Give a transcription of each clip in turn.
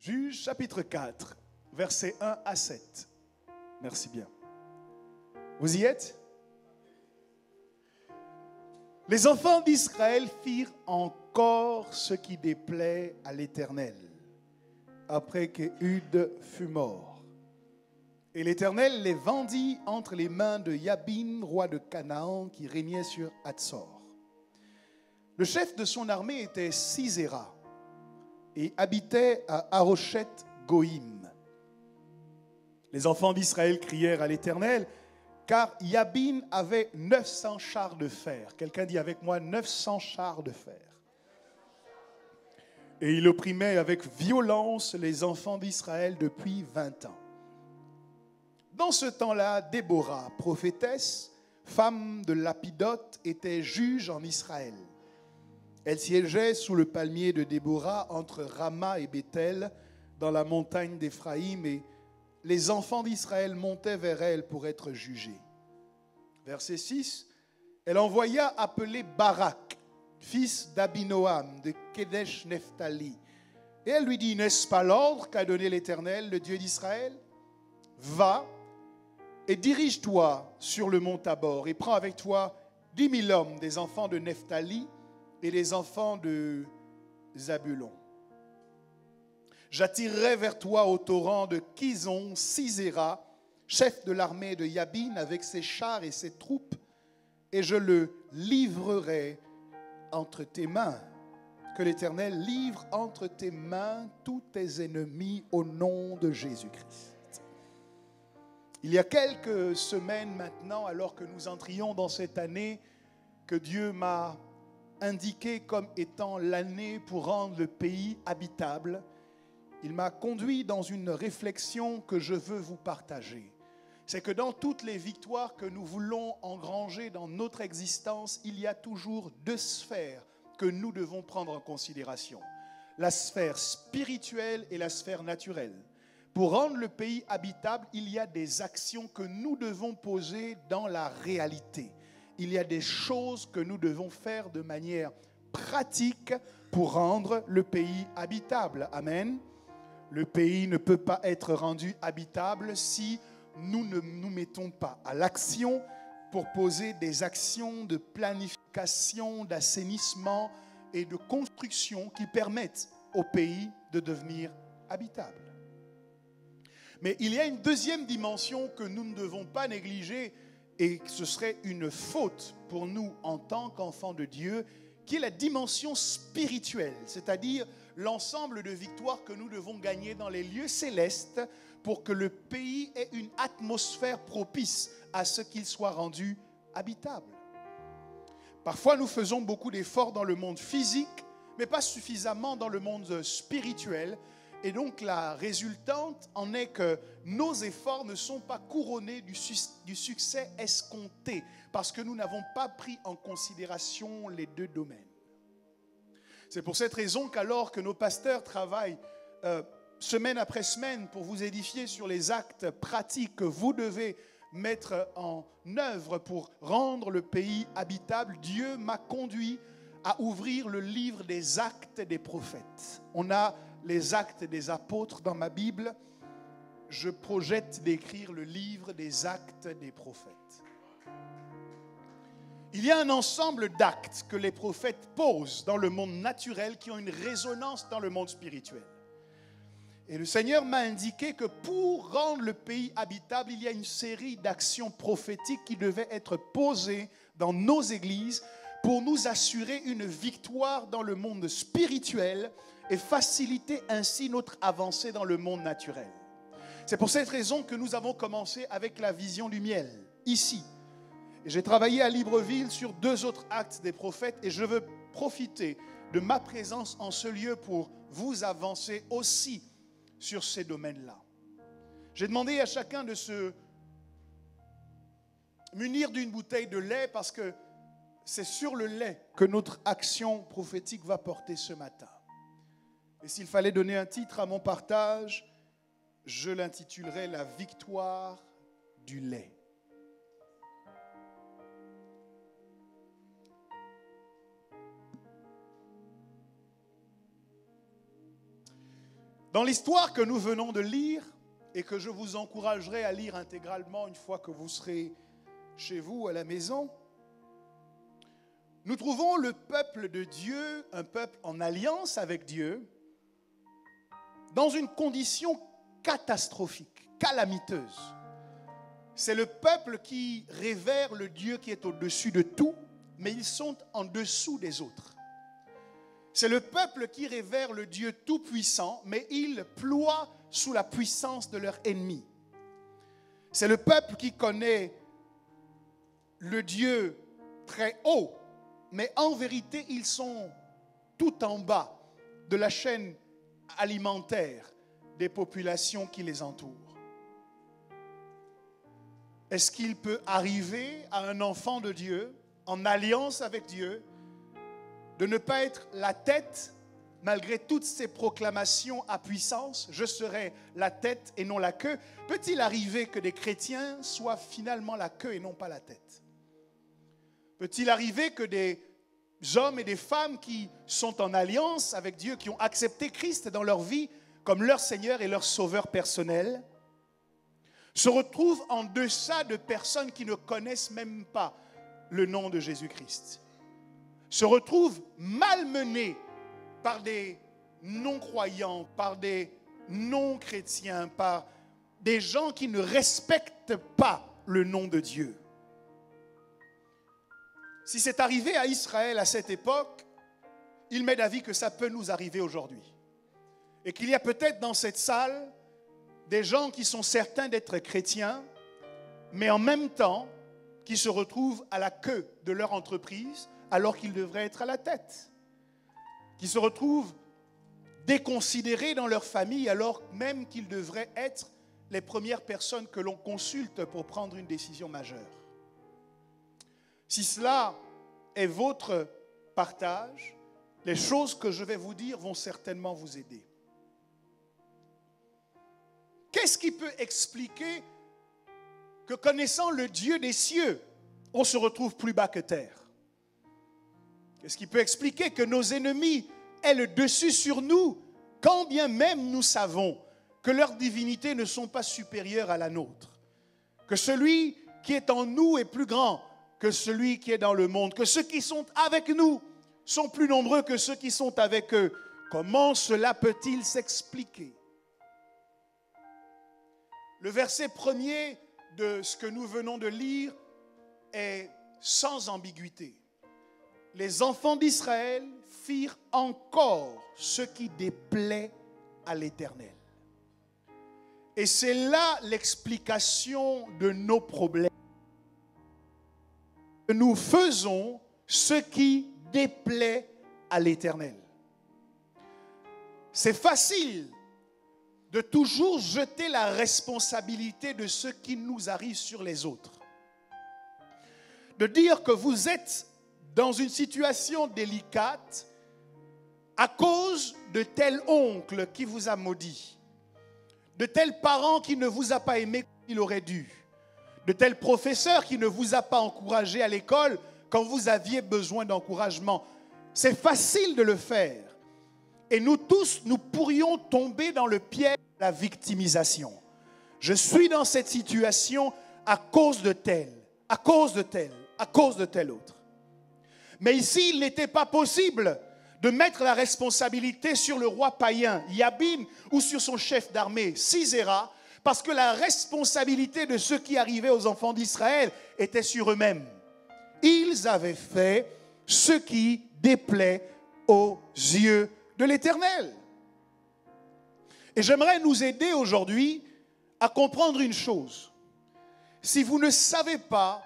Juges chapitre 4, versets 1 à 7. Merci bien. Vous y êtes? Les enfants d'Israël firent encore ce qui déplaît à l'Éternel, après qu'Éhud fut mort. Et l'Éternel les vendit entre les mains de Yabin, roi de Canaan, qui régnait sur Hatzor. Le chef de son armée était Sisera et habitait à Haroshet Goïm. Les enfants d'Israël crièrent à l'Éternel, car Yabin avait 900 chars de fer. Quelqu'un dit avec moi 900 chars de fer. Et il opprimait avec violence les enfants d'Israël depuis 20 ans. Dans ce temps-là, Déborah, prophétesse, femme de Lapidote, était juge en Israël. Elle siégeait sous le palmier de Déborah entre Rama et Béthel, dans la montagne d'Éphraïm, et les enfants d'Israël montaient vers elle pour être jugés. Verset 6, elle envoya appeler Barak, fils d'Abinoam, de Kedesh Nephtali. Et elle lui dit, n'est-ce pas l'ordre qu'a donné l'Éternel, le Dieu d'Israël? Va et dirige-toi sur le mont Tabor et prends avec toi 10 000 hommes des enfants de Nephtali et des enfants de Zabulon. J'attirerai vers toi au torrent de Kizon Sisera, chef de l'armée de Yabin, avec ses chars et ses troupes, et je le livrerai entre tes mains. Que l'Éternel livre entre tes mains tous tes ennemis au nom de Jésus-Christ. Il y a quelques semaines maintenant, alors que nous entrions dans cette année que Dieu m'a indiqué comme étant l'année pour rendre le pays habitable, il m'a conduit dans une réflexion que je veux vous partager. C'est que dans toutes les victoires que nous voulons engranger dans notre existence, il y a toujours deux sphères que nous devons prendre en considération. La sphère spirituelle et la sphère naturelle. Pour rendre le pays habitable, il y a des actions que nous devons poser dans la réalité. Il y a des choses que nous devons faire de manière pratique pour rendre le pays habitable. Amen. Le pays ne peut pas être rendu habitable si nous ne nous mettons pas à l'action pour poser des actions de planification, d'assainissement et de construction qui permettent au pays de devenir habitable. Mais il y a une deuxième dimension que nous ne devons pas négliger et ce serait une faute pour nous en tant qu'enfants de Dieu, qui est la dimension spirituelle, c'est-à-dire l'ensemble de victoires que nous devons gagner dans les lieux célestes pour que le pays ait une atmosphère propice à ce qu'il soit rendu habitable. Parfois, nous faisons beaucoup d'efforts dans le monde physique, mais pas suffisamment dans le monde spirituel. Et donc, la résultante en est que nos efforts ne sont pas couronnés du succès escompté, parce que nous n'avons pas pris en considération les deux domaines. C'est pour cette raison qu'alors que nos pasteurs travaillent semaine après semaine pour vous édifier sur les actes pratiques que vous devez mettre en œuvre pour rendre le pays habitable, Dieu m'a conduit à ouvrir le livre des actes des prophètes. On a les actes des apôtres dans ma Bible. Je projette d'écrire le livre des actes des prophètes. Il y a un ensemble d'actes que les prophètes posent dans le monde naturel qui ont une résonance dans le monde spirituel. Et le Seigneur m'a indiqué que pour rendre le pays habitable, il y a une série d'actions prophétiques qui devaient être posées dans nos églises pour nous assurer une victoire dans le monde spirituel et faciliter ainsi notre avancée dans le monde naturel. C'est pour cette raison que nous avons commencé avec la vision du miel, ici. Et j'ai travaillé à Libreville sur 2 autres actes des prophètes et je veux profiter de ma présence en ce lieu pour vous avancer aussi sur ces domaines-là. J'ai demandé à chacun de se munir d'une bouteille de lait parce que c'est sur le lait que notre action prophétique va porter ce matin. Et s'il fallait donner un titre à mon partage, je l'intitulerais « La victoire du lait ». Dans l'histoire que nous venons de lire, et que je vous encouragerai à lire intégralement une fois que vous serez chez vous à la maison, nous trouvons le peuple de Dieu, un peuple en alliance avec Dieu, dans une condition catastrophique, calamiteuse. C'est le peuple qui révère le Dieu qui est au-dessus de tout, mais ils sont en dessous des autres. C'est le peuple qui révère le Dieu tout-puissant, mais ils ploient sous la puissance de leur ennemi. C'est le peuple qui connaît le Dieu très haut, mais en vérité, ils sont tout en bas de la chaîne alimentaire des populations qui les entourent. Est-ce qu'il peut arriver à un enfant de Dieu, en alliance avec Dieu, de ne pas être la tête, malgré toutes ces proclamations à puissance, je serai la tête et non la queue? Peut-il arriver que des chrétiens soient finalement la queue et non pas la tête? Peut-il arriver que des hommes et des femmes qui sont en alliance avec Dieu, qui ont accepté Christ dans leur vie comme leur Seigneur et leur Sauveur personnel, se retrouvent en deçà de personnes qui ne connaissent même pas le nom de Jésus-Christ, se retrouvent malmenés par des non-croyants, par des non-chrétiens, par des gens qui ne respectent pas le nom de Dieu. Si c'est arrivé à Israël à cette époque, il m'est d'avis que ça peut nous arriver aujourd'hui. Et qu'il y a peut-être dans cette salle des gens qui sont certains d'être chrétiens, mais en même temps qui se retrouvent à la queue de leur entreprise alors qu'ils devraient être à la tête. Qui se retrouvent déconsidérés dans leur famille alors même qu'ils devraient être les premières personnes que l'on consulte pour prendre une décision majeure. Si cela est votre partage, les choses que je vais vous dire vont certainement vous aider. Qu'est-ce qui peut expliquer que connaissant le Dieu des cieux, on se retrouve plus bas que terre? Qu'est-ce qui peut expliquer que nos ennemis aient le dessus sur nous, quand bien même nous savons que leurs divinités ne sont pas supérieures à la nôtre? Que celui qui est en nous est plus grand que celui qui est dans le monde, que ceux qui sont avec nous sont plus nombreux que ceux qui sont avec eux. Comment cela peut-il s'expliquer? Le verset premier de ce que nous venons de lire est sans ambiguïté. Les enfants d'Israël firent encore ce qui déplaît à l'Éternel. Et c'est là l'explication de nos problèmes. Nous faisons ce qui déplaît à l'Éternel. C'est facile de toujours jeter la responsabilité de ce qui nous arrive sur les autres. De dire que vous êtes dans une situation délicate à cause de tel oncle qui vous a maudit, de tel parent qui ne vous a pas aimé comme il aurait dû, de tel professeur qui ne vous a pas encouragé à l'école quand vous aviez besoin d'encouragement. C'est facile de le faire. Et nous tous, nous pourrions tomber dans le piège de la victimisation. Je suis dans cette situation à cause de tel, à cause de tel, à cause de tel autre. Mais ici, il n'était pas possible de mettre la responsabilité sur le roi païen, Yabin, ou sur son chef d'armée, Sisera, parce que la responsabilité de ce qui arrivait aux enfants d'Israël était sur eux-mêmes. Ils avaient fait ce qui déplaît aux yeux de l'Éternel. Et j'aimerais nous aider aujourd'hui à comprendre une chose. Si vous ne savez pas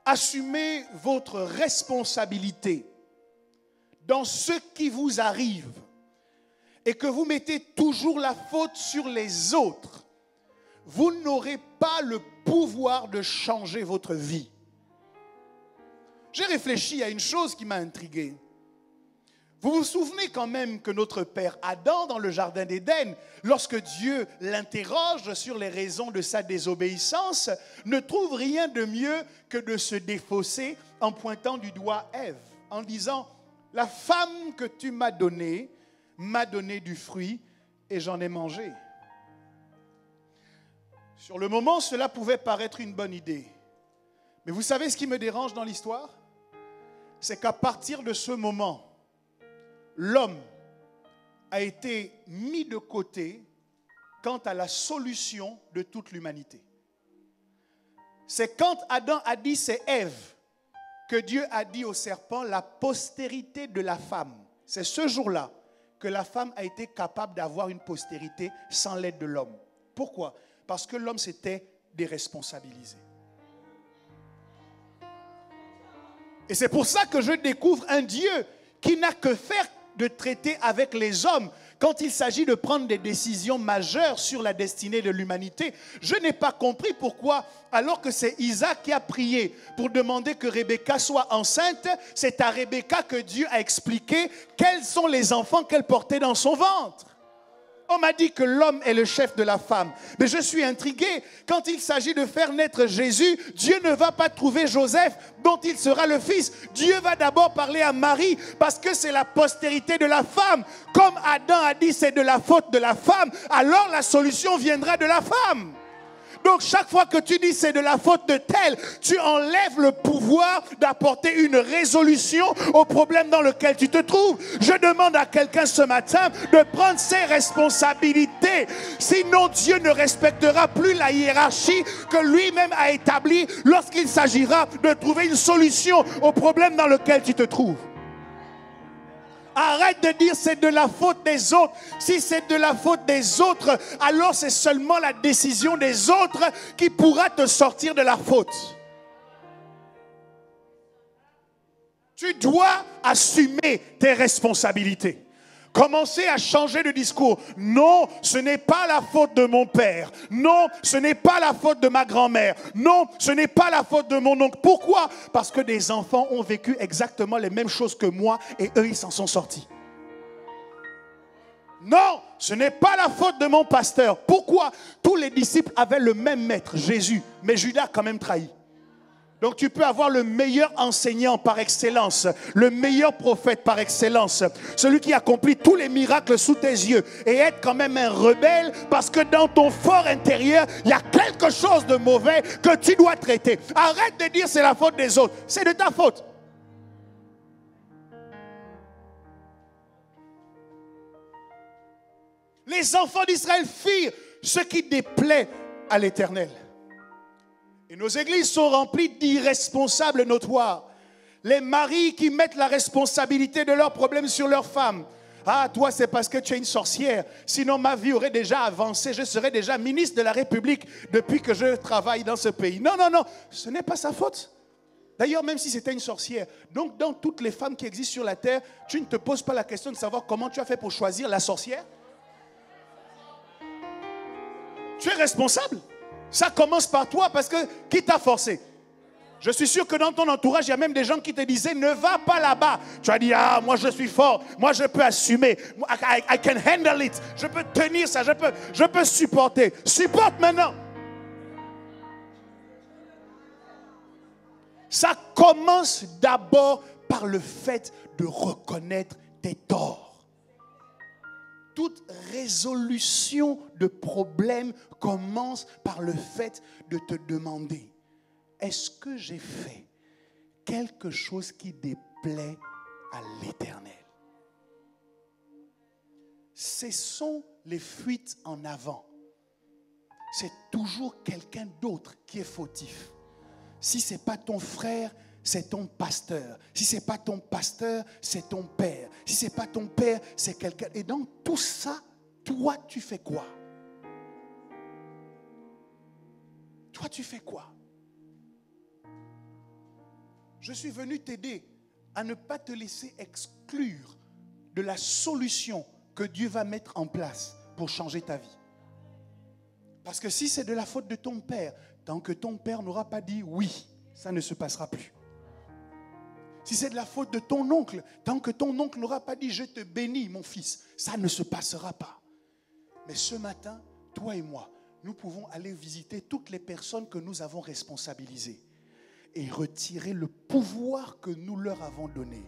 assumer votre responsabilité dans ce qui vous arrive et que vous mettez toujours la faute sur les autres, vous n'aurez pas le pouvoir de changer votre vie. J'ai réfléchi à une chose qui m'a intrigué. Vous vous souvenez quand même que notre père Adam, dans le jardin d'Éden, lorsque Dieu l'interroge sur les raisons de sa désobéissance, ne trouve rien de mieux que de se défausser en pointant du doigt Ève, en disant « La femme que tu m'as donnée du fruit et j'en ai mangé. Sur le moment, cela pouvait paraître une bonne idée. Mais vous savez ce qui me dérange dans l'histoire? C'est qu'à partir de ce moment, l'homme a été mis de côté quant à la solution de toute l'humanité. C'est quand Adam a dit c'est Ève que Dieu a dit au serpent la postérité de la femme. C'est ce jour-là que la femme a été capable d'avoir une postérité sans l'aide de l'homme. Pourquoi? Parce que l'homme s'était déresponsabilisé. Et c'est pour ça que je découvre un Dieu qui n'a que faire de traiter avec les hommes quand il s'agit de prendre des décisions majeures sur la destinée de l'humanité. Je n'ai pas compris pourquoi, alors que c'est Isaac qui a prié pour demander que Rebecca soit enceinte, c'est à Rebecca que Dieu a expliqué quels sont les enfants qu'elle portait dans son ventre. On m'a dit que l'homme est le chef de la femme. Mais je suis intrigué. Quand il s'agit de faire naître Jésus, Dieu ne va pas trouver Joseph dont il sera le fils. Dieu va d'abord parler à Marie parce que c'est la postérité de la femme. Comme Adam a dit c'est de la faute de la femme, alors la solution viendra de la femme. Donc chaque fois que tu dis c'est de la faute de tel, tu enlèves le pouvoir d'apporter une résolution au problème dans lequel tu te trouves. Je demande à quelqu'un ce matin de prendre ses responsabilités. Sinon Dieu ne respectera plus la hiérarchie que lui-même a établie lorsqu'il s'agira de trouver une solution au problème dans lequel tu te trouves. Arrête de dire c'est de la faute des autres. Si c'est de la faute des autres, alors c'est seulement la décision des autres qui pourra te sortir de la faute. Tu dois assumer tes responsabilités. Commencez à changer de discours. Non, ce n'est pas la faute de mon père. Non, ce n'est pas la faute de ma grand-mère. Non, ce n'est pas la faute de mon oncle. Pourquoi? Parce que des enfants ont vécu exactement les mêmes choses que moi et eux, ils s'en sont sortis. Non, ce n'est pas la faute de mon pasteur. Pourquoi? Tous les disciples avaient le même maître, Jésus, mais Judas a quand même trahi. Donc tu peux avoir le meilleur enseignant par excellence, le meilleur prophète par excellence, celui qui accomplit tous les miracles sous tes yeux et être quand même un rebelle parce que dans ton fort intérieur, il y a quelque chose de mauvais que tu dois traiter. Arrête de dire c'est la faute des autres, c'est de ta faute. Les enfants d'Israël firent ce qui déplaît à l'Éternel. Et nos églises sont remplies d'irresponsables notoires. Les maris qui mettent la responsabilité de leurs problèmes sur leurs femmes. Ah, toi, c'est parce que tu es une sorcière. Sinon, ma vie aurait déjà avancé. Je serais déjà ministre de la République depuis que je travaille dans ce pays. Non, non, non, ce n'est pas sa faute. D'ailleurs, même si c'était une sorcière. Donc, dans toutes les femmes qui existent sur la terre, tu ne te poses pas la question de savoir comment tu as fait pour choisir la sorcière. Tu es responsable. Ça commence par toi parce que qui t'a forcé? Je suis sûr que dans ton entourage, il y a même des gens qui te disaient ne va pas là-bas. Tu as dit ah moi je suis fort, moi je peux assumer, I can handle it, je peux tenir ça, je peux supporter. Supporte maintenant. Ça commence d'abord par le fait de reconnaître tes torts. Toute résolution de problème commence par le fait de te demander, est-ce que j'ai fait quelque chose qui déplaît à l'Éternel? Cessons les fuites en avant. C'est toujours quelqu'un d'autre qui est fautif. Si ce n'est pas ton frère, c'est ton pasteur. Si ce n'est pas ton pasteur, c'est ton père. Si ce n'est pas ton père, c'est quelqu'un. Et dans tout ça, toi, tu fais quoi? Toi, tu fais quoi? Je suis venu t'aider à ne pas te laisser exclure de la solution que Dieu va mettre en place pour changer ta vie. Parce que si c'est de la faute de ton père, tant que ton père n'aura pas dit oui, ça ne se passera plus. Si c'est de la faute de ton oncle, tant que ton oncle n'aura pas dit « je te bénis mon fils », ça ne se passera pas. Mais ce matin, toi et moi, nous pouvons aller visiter toutes les personnes que nous avons responsabilisées et retirer le pouvoir que nous leur avons donné.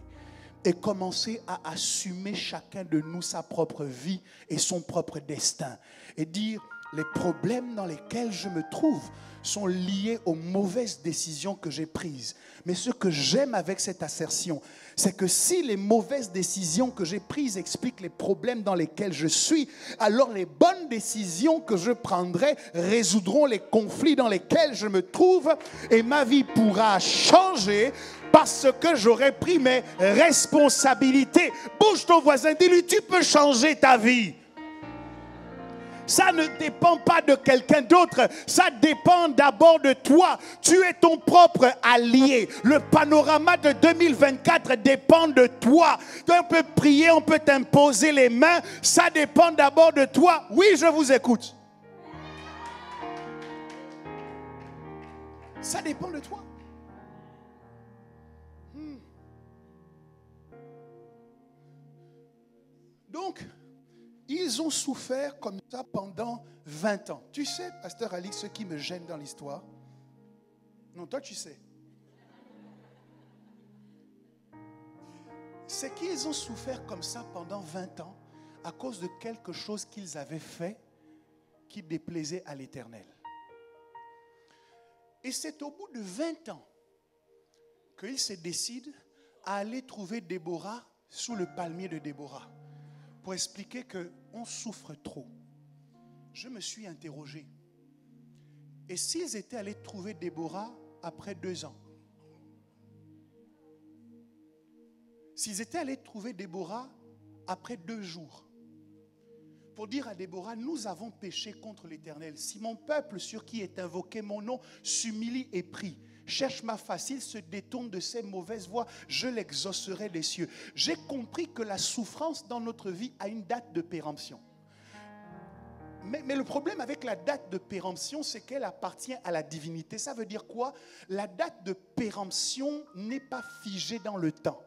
et commencer à assumer chacun de nous sa propre vie et son propre destin. Et dire, les problèmes dans lesquels je me trouve sont liés aux mauvaises décisions que j'ai prises. Mais ce que j'aime avec cette assertion, c'est que si les mauvaises décisions que j'ai prises expliquent les problèmes dans lesquels je suis, alors les bonnes décisions que je prendrai résoudront les conflits dans lesquels je me trouve et ma vie pourra changer parce que j'aurai pris mes responsabilités. Bouge ton voisin, dis-lui, tu peux changer ta vie. Ça ne dépend pas de quelqu'un d'autre. Ça dépend d'abord de toi. Tu es ton propre allié. Le panorama de 2024 dépend de toi. On peut prier, on peut t'imposer les mains. Ça dépend d'abord de toi. Oui, je vous écoute. Ça dépend de toi. Donc, ils ont souffert comme ça pendant 20 ans. Tu sais, Pasteur Alix, ce qui me gêne dans l'histoire? Non, toi tu sais. C'est qu'ils ont souffert comme ça pendant 20 ans à cause de quelque chose qu'ils avaient fait qui déplaisait à l'Éternel. Et c'est au bout de 20 ans qu'ils se décident à aller trouver Déborah sous le palmier de Déborah pour expliquer qu'on souffre trop. Je me suis interrogé. Et s'ils étaient allés trouver Déborah après 2 ans? S'ils étaient allés trouver Déborah après 2 jours? Pour dire à Déborah, nous avons péché contre l'Éternel. Si mon peuple sur qui est invoqué mon nom s'humilie et prie, cherche ma face, il se détourne de ses mauvaises voies, je l'exaucerai des cieux. J'ai compris que la souffrance dans notre vie a une date de péremption. Mais le problème avec la date de péremption, c'est qu'elle appartient à la divinité. Ça veut dire quoi? La date de péremption n'est pas figée dans le temps.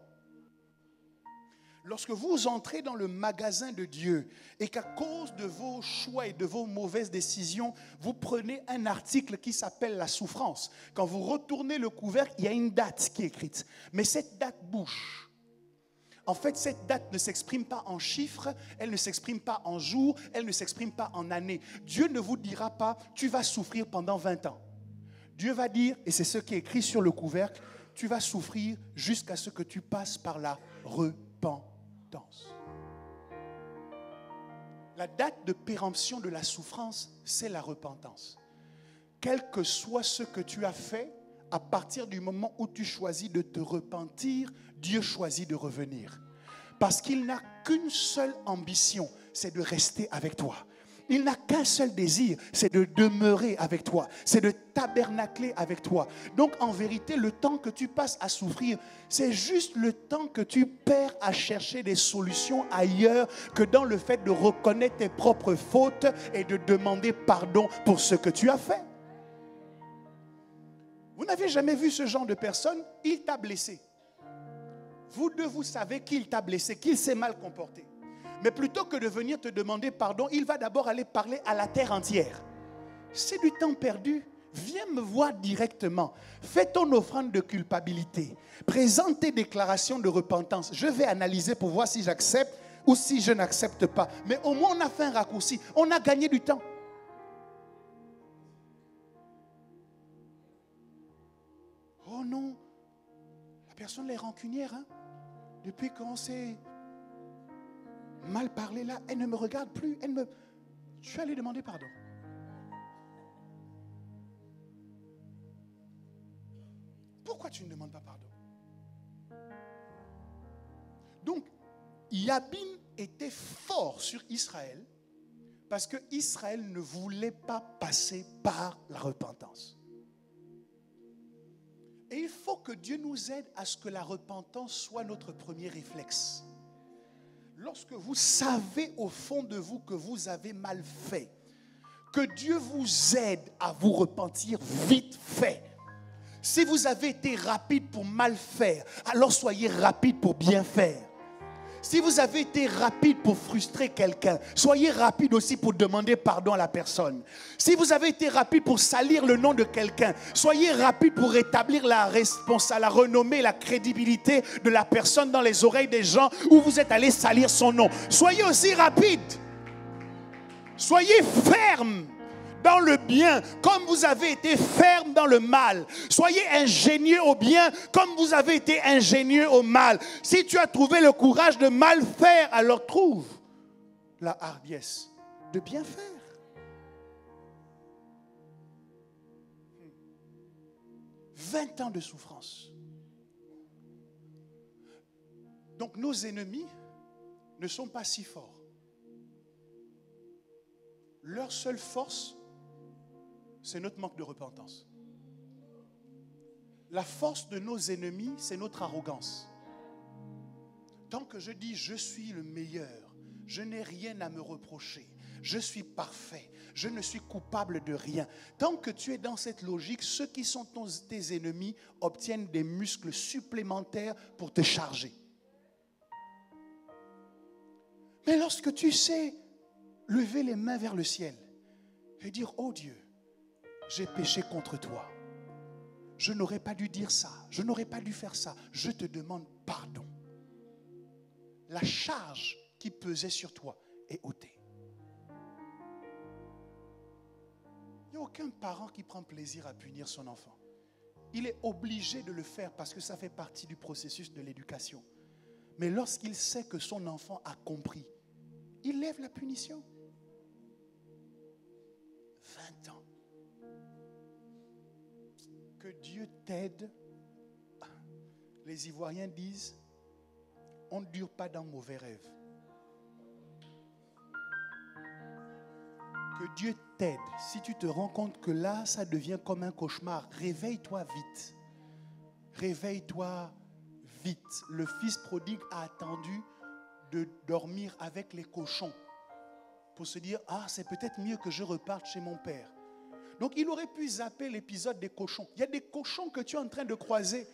Lorsque vous entrez dans le magasin de Dieu et qu'à cause de vos choix et de vos mauvaises décisions, vous prenez un article qui s'appelle la souffrance. Quand vous retournez le couvercle, il y a une date qui est écrite. Mais cette date bouge. En fait, cette date ne s'exprime pas en chiffres, elle ne s'exprime pas en jours, elle ne s'exprime pas en années. Dieu ne vous dira pas, tu vas souffrir pendant 20 ans. Dieu va dire, et c'est ce qui est écrit sur le couvercle, tu vas souffrir jusqu'à ce que tu passes par la repentance. La date de péremption de la souffrance, c'est la repentance. Quel que soit ce que tu as fait, à partir du moment où tu choisis de te repentir, Dieu choisit de revenir. Parce qu'il n'a qu'une seule ambition, c'est de rester avec toi. Il n'a qu'un seul désir, c'est de demeurer avec toi, c'est de tabernacler avec toi. Donc en vérité, le temps que tu passes à souffrir, c'est juste le temps que tu perds à chercher des solutions ailleurs que dans le fait de reconnaître tes propres fautes et de demander pardon pour ce que tu as fait. Vous n'avez jamais vu ce genre de personne? Il t'a blessé. Vous deux, vous savez qu'il t'a blessé, qu'il s'est mal comporté. Mais plutôt que de venir te demander pardon, il va d'abord aller parler à la terre entière. C'est du temps perdu. Viens me voir directement. Fais ton offrande de culpabilité. Présente tes déclarations de repentance. Je vais analyser pour voir si j'accepte ou si je n'accepte pas. Mais au moins, on a fait un raccourci. On a gagné du temps. Oh non, la personne est rancunière. Hein? Depuis qu'on s'est mal parlé là, elle ne me regarde plus. Je suis allé demander pardon. Pourquoi tu ne demandes pas pardon? Donc, Yabin était fort sur Israël parce que Israël ne voulait pas passer par la repentance. Et il faut que Dieu nous aide à ce que la repentance soit notre premier réflexe. Lorsque vous savez au fond de vous que vous avez mal fait, que Dieu vous aide à vous repentir vite fait. Si vous avez été rapide pour mal faire, alors soyez rapide pour bien faire. Si vous avez été rapide pour frustrer quelqu'un, soyez rapide aussi pour demander pardon à la personne. Si vous avez été rapide pour salir le nom de quelqu'un, soyez rapide pour rétablir la renommée, la crédibilité de la personne dans les oreilles des gens où vous êtes allé salir son nom. Soyez aussi rapide. Soyez ferme dans le bien, comme vous avez été ferme dans le mal. Soyez ingénieux au bien, comme vous avez été ingénieux au mal. Si tu as trouvé le courage de mal faire, alors trouve la hardiesse de bien faire. « 20 ans de souffrance. » Donc nos ennemis ne sont pas si forts. Leur seule force, c'est notre manque de repentance. La force de nos ennemis, c'est notre arrogance. Tant que je dis je suis le meilleur, je n'ai rien à me reprocher, je suis parfait, je ne suis coupable de rien. Tant que tu es dans cette logique, ceux qui sont tes ennemis obtiennent des muscles supplémentaires pour te charger. Mais lorsque tu sais lever les mains vers le ciel et dire « Oh Dieu, j'ai péché contre toi. Je n'aurais pas dû dire ça. Je n'aurais pas dû faire ça. Je te demande pardon. » La charge qui pesait sur toi est ôtée. Il n'y a aucun parent qui prend plaisir à punir son enfant. Il est obligé de le faire parce que ça fait partie du processus de l'éducation. Mais lorsqu'il sait que son enfant a compris, il lève la punition. 20 ans. Que Dieu t'aide. Les Ivoiriens disent, on ne dure pas dans mauvais rêves. Que Dieu t'aide. Si tu te rends compte que là, ça devient comme un cauchemar, réveille-toi vite. Réveille-toi vite. Le fils prodigue a attendu de dormir avec les cochons pour se dire, ah, c'est peut-être mieux que je reparte chez mon père. Donc, il aurait pu zapper l'épisode des cochons. Il y a des cochons que tu es en train de croiser.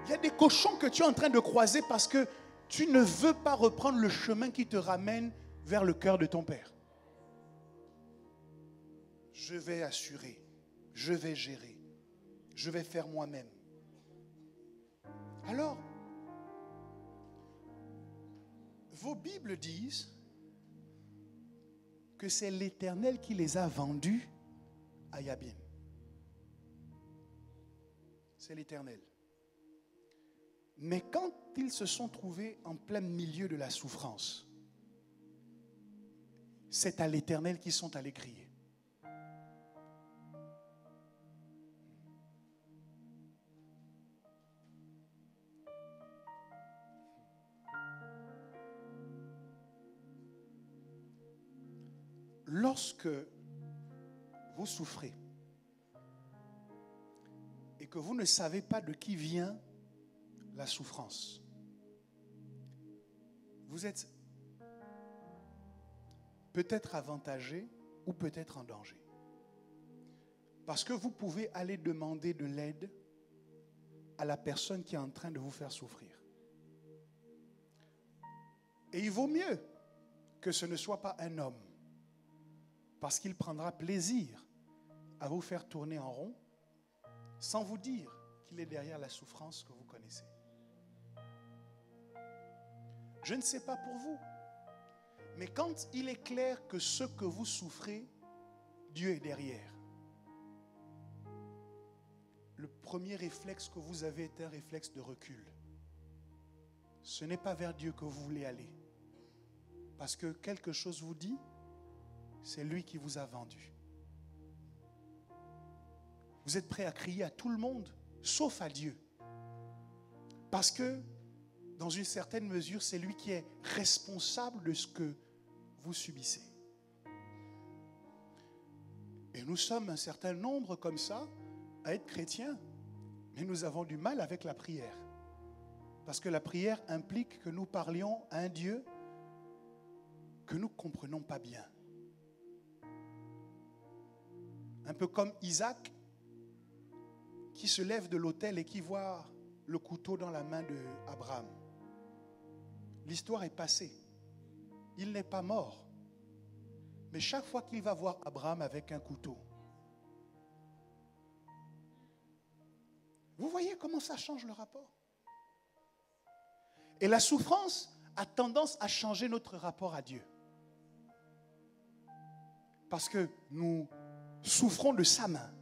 Il y a des cochons que tu es en train de croiser parce que tu ne veux pas reprendre le chemin qui te ramène vers le cœur de ton père. Je vais assurer, je vais gérer, je vais faire moi-même. Alors, vos Bibles disent que c'est l'Éternel qui les a vendus à Yabin. C'est l'Éternel. Mais quand ils se sont trouvés en plein milieu de la souffrance, c'est à l'Éternel qu'ils sont allés crier. Lorsque vous souffrez et que vous ne savez pas de qui vient la souffrance, vous êtes peut-être avantagé ou peut-être en danger. Parce que vous pouvez aller demander de l'aide à la personne qui est en train de vous faire souffrir. Et il vaut mieux que ce ne soit pas un homme, parce qu'il prendra plaisir à vous faire tourner en rond sans vous dire qu'il est derrière la souffrance que vous connaissez. Je ne sais pas pour vous, mais quand il est clair que ce que vous souffrez, Dieu est derrière, le premier réflexe que vous avez est un réflexe de recul. Ce n'est pas vers Dieu que vous voulez aller, parce que quelque chose vous dit, c'est lui qui vous a vendu. Vous êtes prêt à crier à tout le monde, sauf à Dieu. Parce que, dans une certaine mesure, c'est lui qui est responsable de ce que vous subissez. Et nous sommes un certain nombre comme ça, à être chrétiens, mais nous avons du mal avec la prière. Parce que la prière implique que nous parlions à un Dieu que nous ne comprenons pas bien. Un peu comme Isaac qui se lève de l'autel et qui voit le couteau dans la main d'Abraham. l'histoire est passée. Il n'est pas mort. Mais chaque fois qu'il va voir Abraham avec un couteau, vous voyez comment ça change le rapport? Et la souffrance a tendance à changer notre rapport à Dieu. Parce que nous souffrons de sa main.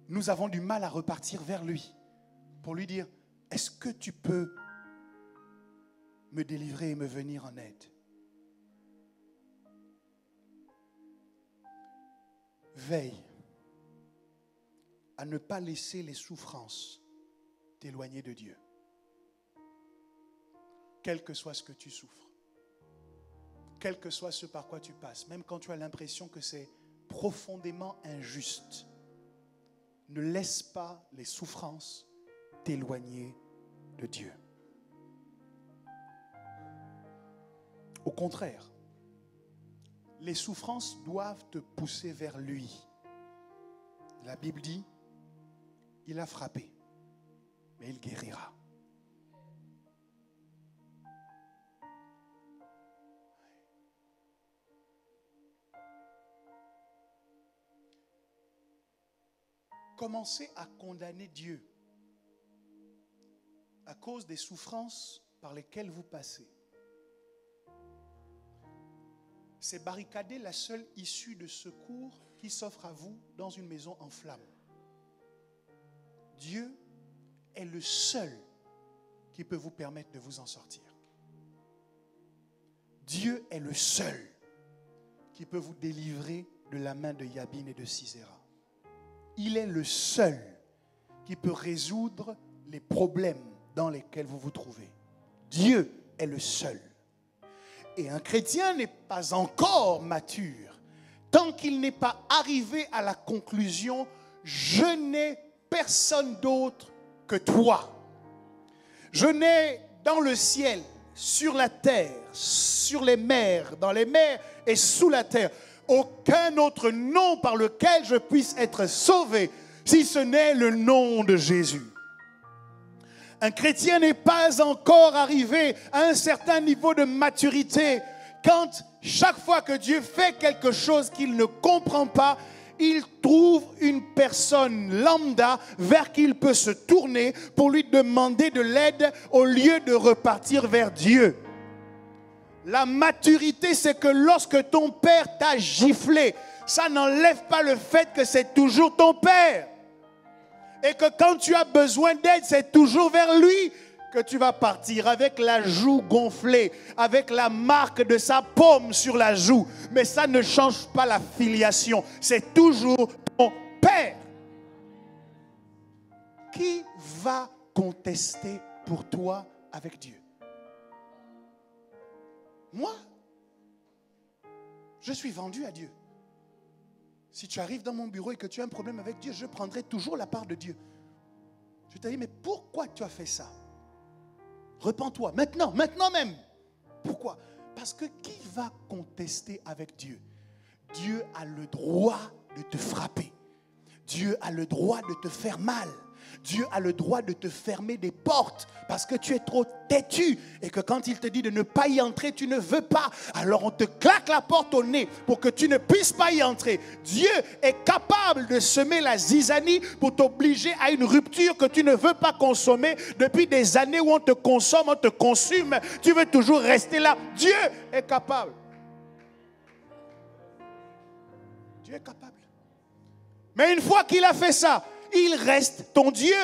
Nous avons du mal à repartir vers lui pour lui dire, est-ce que tu peux me délivrer et me venir en aide? Veille à ne pas laisser les souffrances t'éloigner de Dieu. Quel que soit ce que tu souffres, quel que soit ce par quoi tu passes, même quand tu as l'impression que c'est profondément injuste, ne laisse pas les souffrances t'éloigner de Dieu. Au contraire, les souffrances doivent te pousser vers lui. La Bible dit, il a frappé, mais il guérira. Commencez à condamner Dieu à cause des souffrances par lesquelles vous passez. C'est barricader la seule issue de secours qui s'offre à vous dans une maison en flammes. Dieu est le seul qui peut vous permettre de vous en sortir. Dieu est le seul qui peut vous délivrer de la main de Yabin et de Sisera. Il est le seul qui peut résoudre les problèmes dans lesquels vous vous trouvez. Dieu est le seul. Et un chrétien n'est pas encore mature tant qu'il n'est pas arrivé à la conclusion « Je n'ai personne d'autre que toi. Je n'ai dans le ciel, sur la terre, sur les mers, dans les mers et sous la terre, aucun autre nom par lequel je puisse être sauvé, si ce n'est le nom de Jésus. » Un chrétien n'est pas encore arrivé à un certain niveau de maturité quand chaque fois que Dieu fait quelque chose qu'il ne comprend pas, il trouve une personne lambda vers qui il peut se tourner pour lui demander de l'aide au lieu de repartir vers Dieu. La maturité, c'est que lorsque ton père t'a giflé, ça n'enlève pas le fait que c'est toujours ton père. Et que quand tu as besoin d'aide, c'est toujours vers lui que tu vas partir, avec la joue gonflée, avec la marque de sa paume sur la joue. Mais ça ne change pas la filiation. C'est toujours ton père. Qui va contester pour toi avec Dieu? Moi, je suis vendu à Dieu. Si tu arrives dans mon bureau et que tu as un problème avec Dieu, je prendrai toujours la part de Dieu. Je te dis, mais pourquoi tu as fait ça? Repens-toi, maintenant même. Pourquoi? Parce que qui va contester avec Dieu? Dieu a le droit de te frapper. Dieu a le droit de te faire mal. Dieu a le droit de te fermer des portes parce que tu es trop têtu et que quand il te dit de ne pas y entrer, tu ne veux pas. Alors on te claque la porte au nez pour que tu ne puisses pas y entrer. Dieu est capable de semer la zizanie pour t'obliger à une rupture que tu ne veux pas consommer depuis des années où on te consomme, on te consume. Tu veux toujours rester là. Dieu est capable. Dieu est capable. Mais une fois qu'il a fait ça, il reste ton Dieu.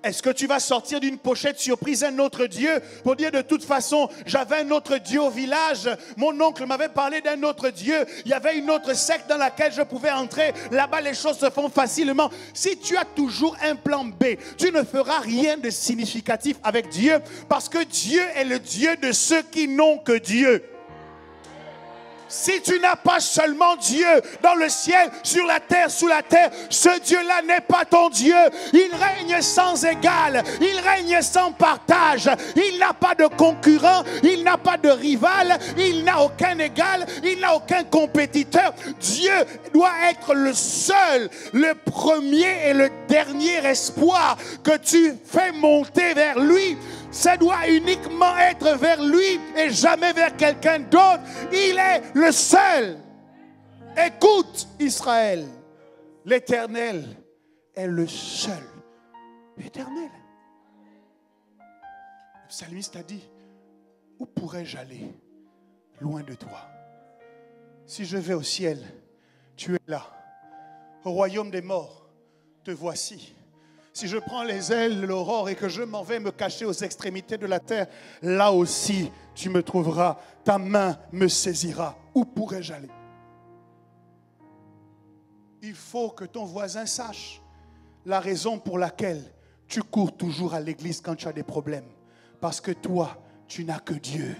Est-ce que tu vas sortir d'une pochette surprise un autre Dieu pour dire de toute façon, j'avais un autre Dieu au village, mon oncle m'avait parlé d'un autre Dieu, il y avait une autre secte dans laquelle je pouvais entrer, là-bas les choses se font facilement. Si tu as toujours un plan B, tu ne feras rien de significatif avec Dieu parce que Dieu est le Dieu de ceux qui n'ont que Dieu. Si tu n'as pas seulement Dieu dans le ciel, sur la terre, sous la terre, ce Dieu-là n'est pas ton Dieu. Il règne sans égal, il règne sans partage, il n'a pas de concurrent, il n'a pas de rival, il n'a aucun égal, il n'a aucun compétiteur. Dieu doit être le seul, le premier et le dernier espoir que tu fais monter vers lui. Ça doit uniquement être vers lui et jamais vers quelqu'un d'autre. Il est le seul. Écoute, Israël, l'Éternel est le seul. Éternel. Le psalmiste a dit, où pourrais-je aller loin de toi? Si je vais au ciel, tu es là. Au royaume des morts, te voici. Si je prends les ailes de l'aurore et que je m'en vais me cacher aux extrémités de la terre, là aussi tu me trouveras, ta main me saisira. Où pourrais-je aller? Il faut que ton voisin sache la raison pour laquelle tu cours toujours à l'église quand tu as des problèmes. Parce que toi, tu n'as que Dieu.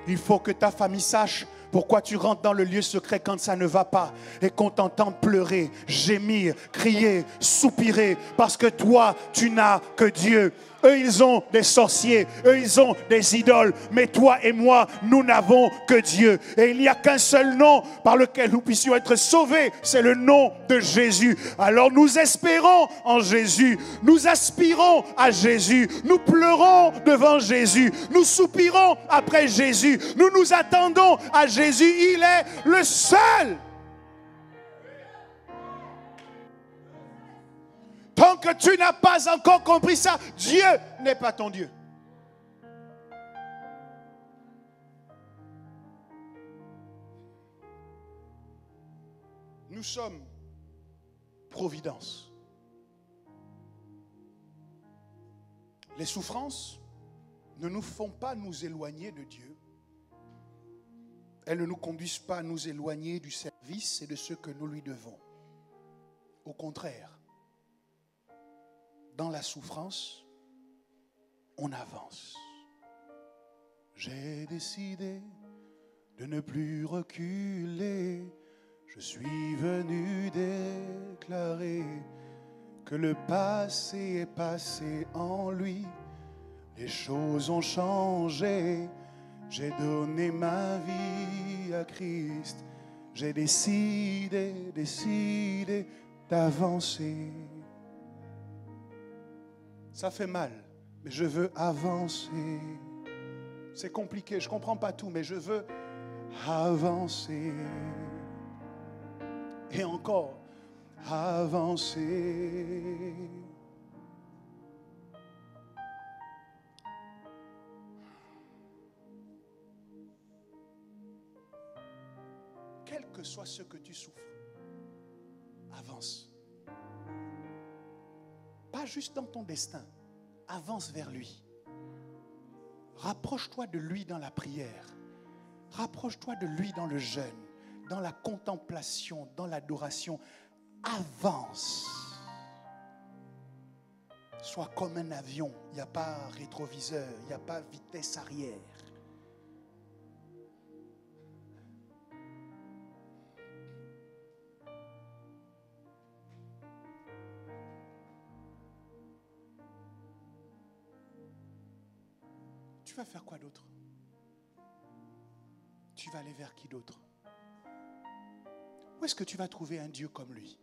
Il faut que ta famille sache pourquoi tu rentres dans le lieu secret quand ça ne va pas et qu'on t'entend pleurer, gémir, crier, soupirer parce que toi, tu n'as que Dieu. Eux, ils ont des sorciers, eux, ils ont des idoles, mais toi et moi, nous n'avons que Dieu. Et il n'y a qu'un seul nom par lequel nous puissions être sauvés, c'est le nom de Jésus. Alors nous espérons en Jésus, nous aspirons à Jésus, nous pleurons devant Jésus, nous soupirons après Jésus, nous nous attendons à Jésus, il est le seul. Tant que tu n'as pas encore compris ça, Dieu n'est pas ton Dieu. Nous sommes providence. Les souffrances ne nous font pas nous éloigner de Dieu. Elles ne nous conduisent pas à nous éloigner du service et de ce que nous lui devons. Au contraire, dans la souffrance, on avance. J'ai décidé de ne plus reculer. Je suis venu déclarer que le passé est passé en lui. Les choses ont changé. J'ai donné ma vie à Christ. J'ai décidé d'avancer. Ça fait mal, mais je veux avancer. C'est compliqué, je ne comprends pas tout, mais je veux avancer. Et encore, avancer. Quel que soit ce que tu souffres, avance. Pas juste dans ton destin, avance vers lui. Rapproche-toi de lui dans la prière. Rapproche-toi de lui dans le jeûne, dans la contemplation, dans l'adoration. Avance. Sois comme un avion, il n'y a pas rétroviseur, il n'y a pas vitesse arrière. Tu vas faire quoi d'autre? Tu vas aller vers qui d'autre? Où est-ce que tu vas trouver un Dieu comme lui?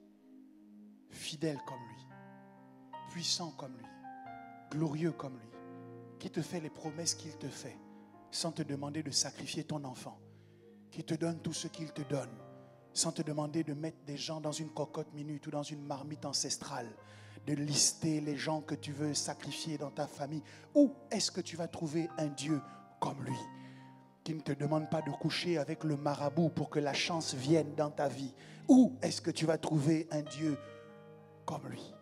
Fidèle comme lui, puissant comme lui, glorieux comme lui, qui te fait les promesses qu'il te fait, sans te demander de sacrifier ton enfant, qui te donne tout ce qu'il te donne, sans te demander de mettre des gens dans une cocotte minute ou dans une marmite ancestrale, de lister les gens que tu veux sacrifier dans ta famille. Où est-ce que tu vas trouver un Dieu comme lui, qui ne te demande pas de coucher avec le marabout pour que la chance vienne dans ta vie? Où est-ce que tu vas trouver un Dieu comme lui?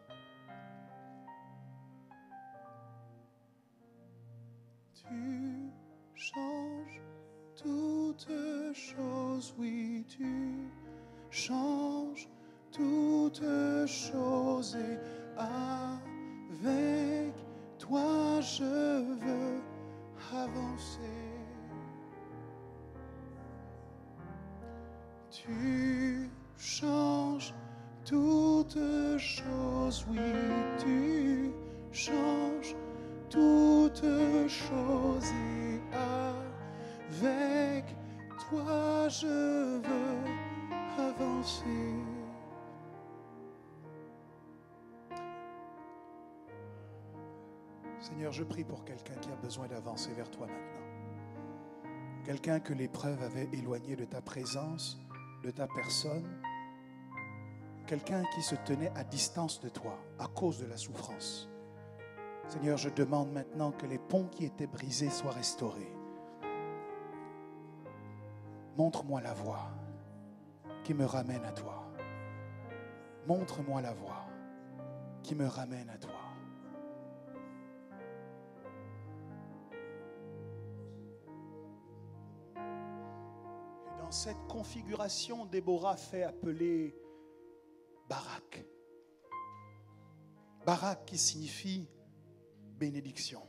Tu changes toutes choses, oui, tu changes toutes choses, et avec toi je veux avancer. Tu changes toutes choses, oui, tu changes toutes choses, et avec toi je veux avancer. Seigneur, je prie pour quelqu'un qui a besoin d'avancer vers toi maintenant. Quelqu'un que l'épreuve avait éloigné de ta présence, de ta personne. Quelqu'un qui se tenait à distance de toi à cause de la souffrance. Seigneur, je demande maintenant que les ponts qui étaient brisés soient restaurés. Montre-moi la voie qui me ramène à toi. Montre-moi la voie qui me ramène à toi. Et dans cette configuration, Déborah fait appeler Barak. Barak qui signifie bénédiction.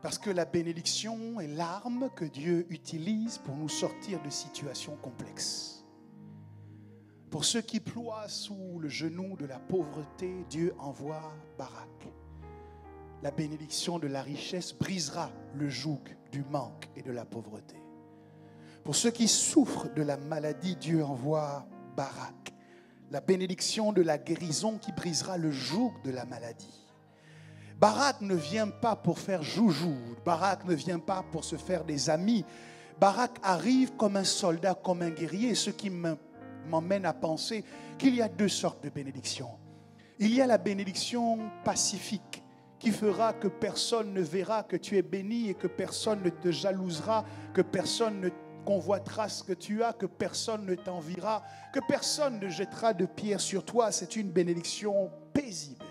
Parce que la bénédiction est l'arme que Dieu utilise pour nous sortir de situations complexes. Pour ceux qui ploient sous le genou de la pauvreté, Dieu envoie Barak. La bénédiction de la richesse brisera le joug du manque et de la pauvreté. Pour ceux qui souffrent de la maladie, Dieu envoie Barak. La bénédiction de la guérison qui brisera le joug de la maladie. Barak ne vient pas pour faire joujou. Barak ne vient pas pour se faire des amis. Barak arrive comme un soldat, comme un guerrier. Ce qui m'emmène à penser qu'il y a deux sortes de bénédictions. Il y a la bénédiction pacifique qui fera que personne ne verra que tu es béni et que personne ne te jalousera, que personne ne convoitera ce que tu as, que personne ne t'enviera, que personne ne jettera de pierre sur toi. C'est une bénédiction paisible.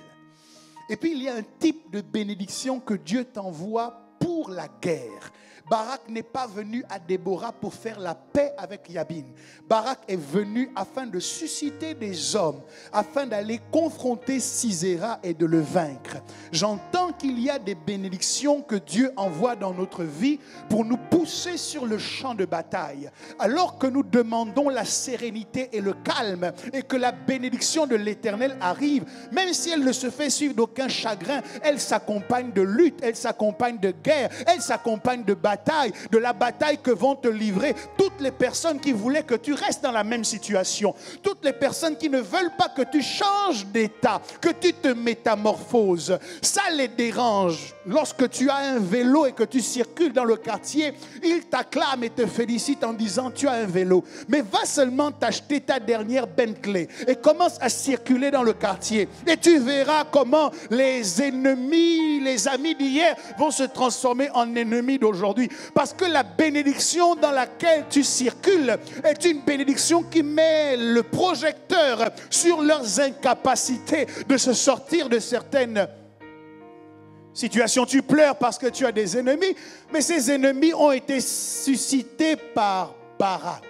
Et puis il y a un type de bénédiction que Dieu t'envoie pour la guerre. Barak n'est pas venu à Déborah pour faire la paix avec Yabin. Barak est venu afin de susciter des hommes, afin d'aller confronter Sisera et de le vaincre. J'entends qu'il y a des bénédictions que Dieu envoie dans notre vie pour nous pousser sur le champ de bataille. Alors que nous demandons la sérénité et le calme et que la bénédiction de l'Éternel arrive, même si elle ne se fait suivre d'aucun chagrin, elle s'accompagne de lutte, elle s'accompagne de guerre, elle s'accompagne de bataille. De la bataille que vont te livrer toutes les personnes qui voulaient que tu restes dans la même situation, toutes les personnes qui ne veulent pas que tu changes d'état, que tu te métamorphoses. Ça les dérange. Lorsque tu as un vélo et que tu circules dans le quartier, ils t'acclament et te félicitent en disant tu as un vélo. Mais va seulement t'acheter ta dernière Bentley et commence à circuler dans le quartier et tu verras comment les ennemis, les amis d'hier vont se transformer en ennemis d'aujourd'hui. Parce que la bénédiction dans laquelle tu circules est une bénédiction qui met le projecteur sur leurs incapacités de se sortir de certaines situations. Tu pleures parce que tu as des ennemis, mais ces ennemis ont été suscités par Barak.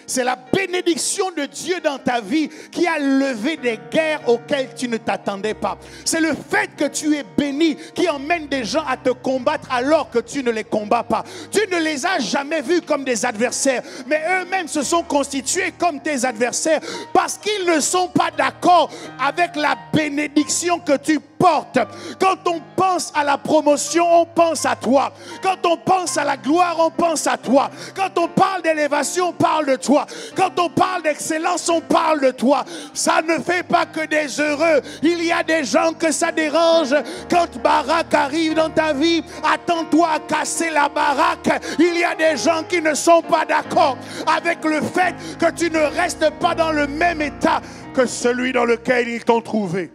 C'est la bénédiction de Dieu dans ta vie qui a levé des guerres auxquelles tu ne t'attendais pas. C'est le fait que tu es béni qui emmène des gens à te combattre alors que tu ne les combats pas. Tu ne les as jamais vus comme des adversaires, mais eux-mêmes se sont constitués comme tes adversaires parce qu'ils ne sont pas d'accord avec la bénédiction que tu portes. Quand on pense à la promotion, on pense à toi. Quand on pense à la gloire, on pense à toi. Quand on parle d'élévation, on parle de toi. Quand on parle d'excellence, on parle de toi. Ça ne fait pas que des heureux. Il y a des gens que ça dérange. Quand Barak arrive dans ta vie, attends-toi à casser la baraque. Il y a des gens qui ne sont pas d'accord avec le fait que tu ne restes pas dans le même état que celui dans lequel ils t'ont trouvé.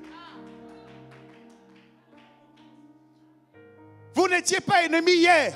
Vous n'étiez pas ennemis hier.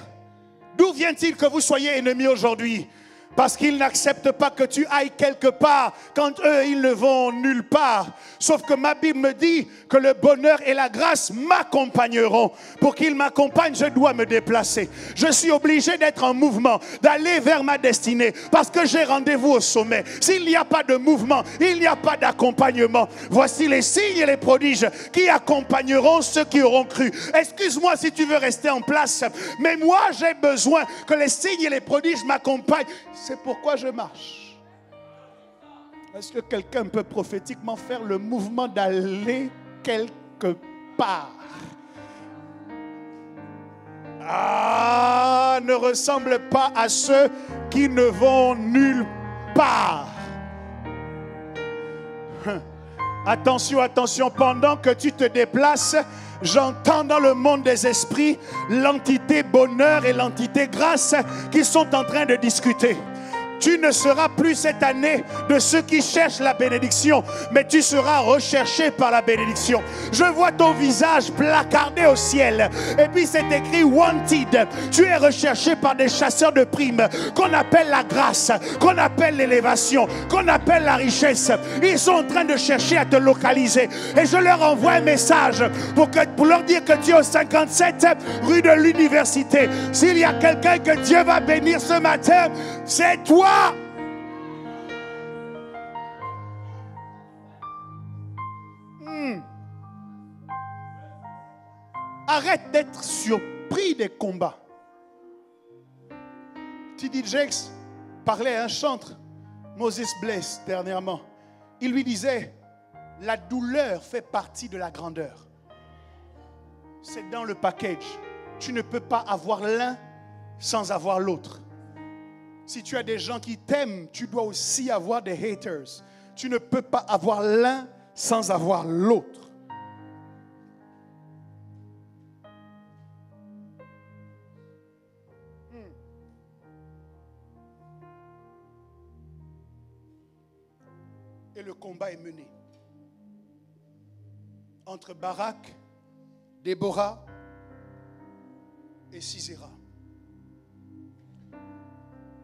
D'où vient-il que vous soyez ennemis aujourd'hui? Parce qu'ils n'acceptent pas que tu ailles quelque part quand eux, ils ne vont nulle part. Sauf que ma Bible me dit que le bonheur et la grâce m'accompagneront. Pour qu'ils m'accompagnent, je dois me déplacer. Je suis obligé d'être en mouvement, d'aller vers ma destinée. Parce que j'ai rendez-vous au sommet. S'il n'y a pas de mouvement, il n'y a pas d'accompagnement. Voici les signes et les prodiges qui accompagneront ceux qui auront cru. Excuse-moi si tu veux rester en place. Mais moi, j'ai besoin que les signes et les prodiges m'accompagnent. C'est pourquoi je marche. Est-ce que quelqu'un peut prophétiquement faire le mouvement d'aller quelque part? Ah, ne ressemble pas à ceux qui ne vont nulle part. Attention, attention, pendant que tu te déplaces, J'entends dans le monde des esprits l'entité bonheur et l'entité grâce qui sont en train de discuter. Tu ne seras plus cette année de ceux qui cherchent la bénédiction, mais tu seras recherché par la bénédiction. Je vois ton visage placardé au ciel. Et puis c'est écrit Wanted. Tu es recherché par des chasseurs de primes qu'on appelle la grâce, qu'on appelle l'élévation, qu'on appelle la richesse. Ils sont en train de chercher à te localiser. Et je leur envoie un message pour leur dire que tu es au 57 rue de l'Université. S'il y a quelqu'un que Dieu va bénir ce matin, c'est toi. Arrête d'être surpris des combats. T.D. Jakes parlait à un chantre, Moses Bliss, dernièrement. Il lui disait, la douleur fait partie de la grandeur. C'est dans le package. Tu ne peux pas avoir l'un sans avoir l'autre. Si tu as des gens qui t'aiment, tu dois aussi avoir des haters. Tu ne peux pas avoir l'un sans avoir l'autre. Et le combat est mené entre Barak, Déborah et Sisera.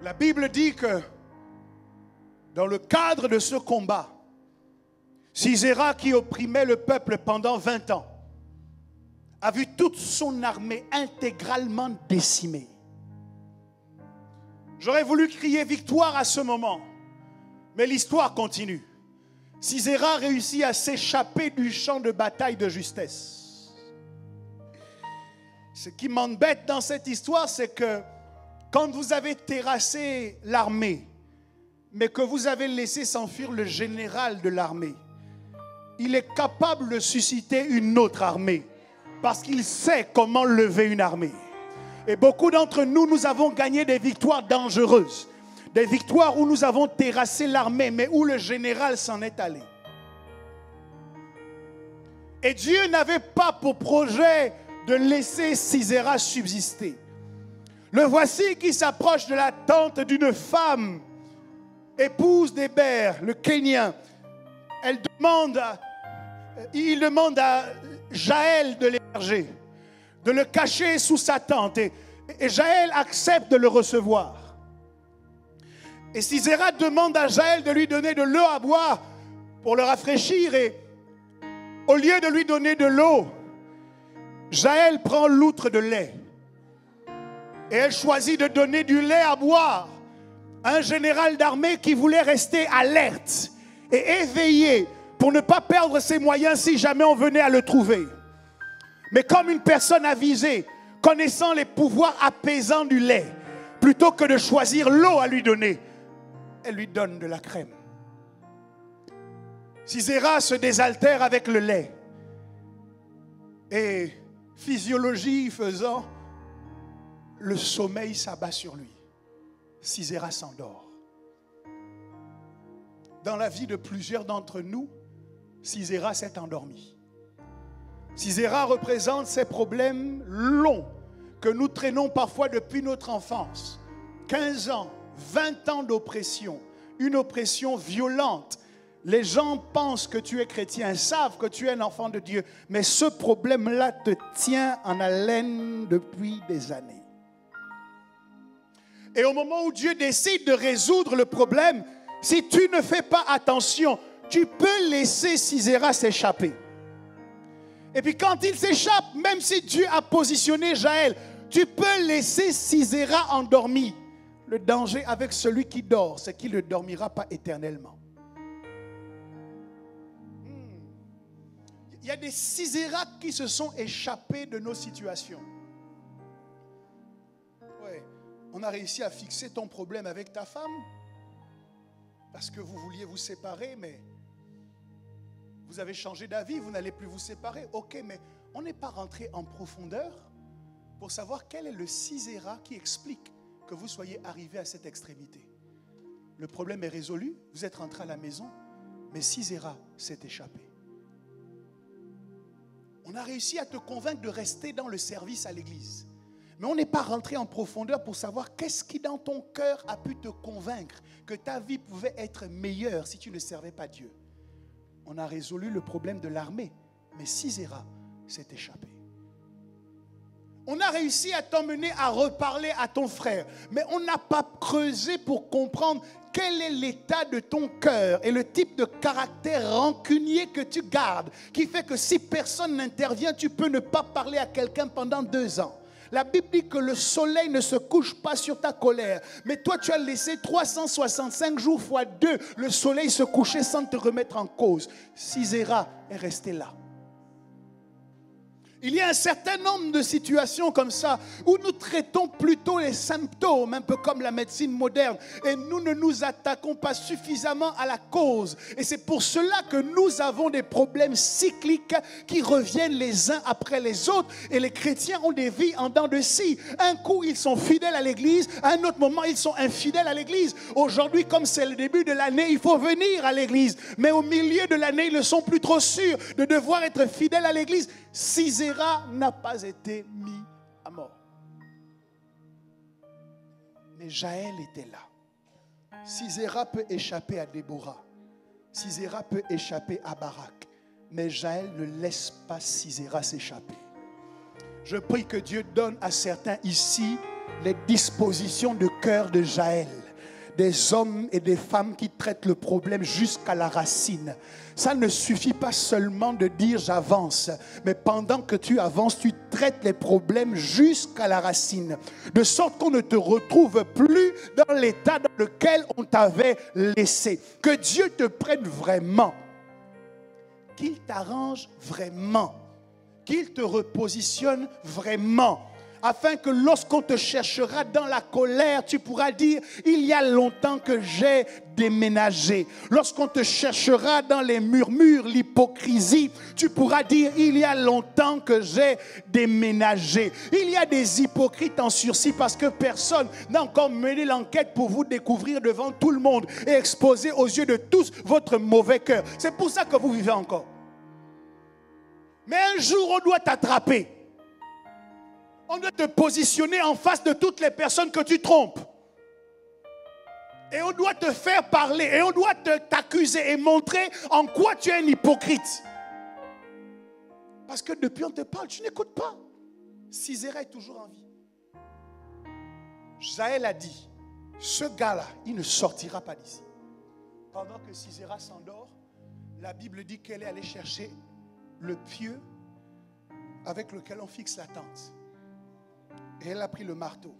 La Bible dit que dans le cadre de ce combat, Sisera, qui opprimait le peuple pendant 20 ans, a vu toute son armée intégralement décimée. J'aurais voulu crier victoire à ce moment, mais l'histoire continue. Sisera réussit à s'échapper du champ de bataille de justesse. Ce qui m'embête dans cette histoire, c'est que quand vous avez terrassé l'armée, mais que vous avez laissé s'enfuir le général de l'armée, il est capable de susciter une autre armée parce qu'il sait comment lever une armée. Et beaucoup d'entre nous, nous avons gagné des victoires dangereuses, des victoires où nous avons terrassé l'armée, mais où le général s'en est allé. Et Dieu n'avait pas pour projet de laisser Sisera subsister. Le voici qui s'approche de la tente d'une femme, épouse d'Héber, le Kénien. Il demande à Jaël de l'héberger, de le cacher sous sa tente. Et Jaël accepte de le recevoir. Et Sisera demande à Jaël de lui donner de l'eau à boire pour le rafraîchir. Et au lieu de lui donner de l'eau, Jaël prend l'outre de lait. Et elle choisit de donner du lait à boire à un général d'armée qui voulait rester alerte et éveillé pour ne pas perdre ses moyens si jamais on venait à le trouver. Mais comme une personne avisée, connaissant les pouvoirs apaisants du lait, plutôt que de choisir l'eau à lui donner, elle lui donne de la crème. Sisera se désaltère avec le lait. Et physiologie faisant, le sommeil s'abat sur lui. Sisera s'endort. Dans la vie de plusieurs d'entre nous, Sisera s'est endormi. Sisera représente ces problèmes longs que nous traînons parfois depuis notre enfance. 15 ans, 20 ans d'oppression, une oppression violente. Les gens pensent que tu es chrétien, savent que tu es un enfant de Dieu, mais ce problème-là te tient en haleine depuis des années. Et au moment où Dieu décide de résoudre le problème, si tu ne fais pas attention, tu peux laisser Sisera s'échapper. Et puis quand il s'échappe, même si Dieu a positionné Jaël, tu peux laisser Sisera endormi. Le danger avec celui qui dort, c'est qu'il ne dormira pas éternellement. Il y a des Sisera qui se sont échappés de nos situations. Ouais. On a réussi à fixer ton problème avec ta femme parce que vous vouliez vous séparer, mais vous avez changé d'avis, vous n'allez plus vous séparer. Ok, mais on n'est pas rentré en profondeur pour savoir quel est le Sisera qui explique que vous soyez arrivé à cette extrémité. Le problème est résolu, vous êtes rentré à la maison, mais Sisera s'est échappé. On a réussi à te convaincre de rester dans le service à l'église. Mais on n'est pas rentré en profondeur pour savoir qu'est-ce qui dans ton cœur a pu te convaincre que ta vie pouvait être meilleure si tu ne servais pas Dieu. On a résolu le problème de l'armée, mais Sisera s'est échappé. On a réussi à t'emmener à reparler à ton frère, mais on n'a pas creusé pour comprendre quel est l'état de ton cœur et le type de caractère rancunier que tu gardes, qui fait que si personne n'intervient, tu peux ne pas parler à quelqu'un pendant 2 ans. La Bible dit que le soleil ne se couche pas sur ta colère, mais toi tu as laissé 365 jours fois 2 le soleil se coucher sans te remettre en cause. Sisera est resté là. Il y a un certain nombre de situations comme ça où nous traitons plutôt les symptômes, un peu comme la médecine moderne, et nous ne nous attaquons pas suffisamment à la cause. Et c'est pour cela que nous avons des problèmes cycliques qui reviennent les uns après les autres. Et les chrétiens ont des vies en dents de scie. Un coup, ils sont fidèles à l'église, à un autre moment, ils sont infidèles à l'église. Aujourd'hui, comme c'est le début de l'année, il faut venir à l'église. Mais au milieu de l'année, ils ne sont plus trop sûrs de devoir être fidèles à l'église. Sisera n'a pas été mis à mort. Mais Jaël était là. Sisera peut échapper à Déborah. Sisera peut échapper à Barak. Mais Jaël ne laisse pas Sisera s'échapper. Je prie que Dieu donne à certains ici les dispositions de cœur de Jaël. Des hommes et des femmes qui traitent le problème jusqu'à la racine. Ça ne suffit pas seulement de dire j'avance, mais pendant que tu avances, tu traites les problèmes jusqu'à la racine, de sorte qu'on ne te retrouve plus dans l'état dans lequel on t'avait laissé. Que Dieu te prenne vraiment, qu'il t'arrange vraiment, qu'il te repositionne vraiment, afin que lorsqu'on te cherchera dans la colère, tu pourras dire « Il y a longtemps que j'ai déménagé ». Lorsqu'on te cherchera dans les murmures, l'hypocrisie, tu pourras dire « Il y a longtemps que j'ai déménagé ». Il y a des hypocrites en sursis parce que personne n'a encore mené l'enquête pour vous découvrir devant tout le monde et exposer aux yeux de tous votre mauvais cœur. C'est pour ça que vous vivez encore. Mais un jour, on doit t'attraper. On doit te positionner en face de toutes les personnes que tu trompes. Et on doit te faire parler. Et on doit t'accuser et montrer en quoi tu es un hypocrite. Parce que depuis on te parle, tu n'écoutes pas. Sisera est toujours en vie. Jaël a dit, ce gars-là, il ne sortira pas d'ici. Pendant que Sisera s'endort, la Bible dit qu'elle est allée chercher le pieu avec lequel on fixe la tente. Et elle a pris le marteau.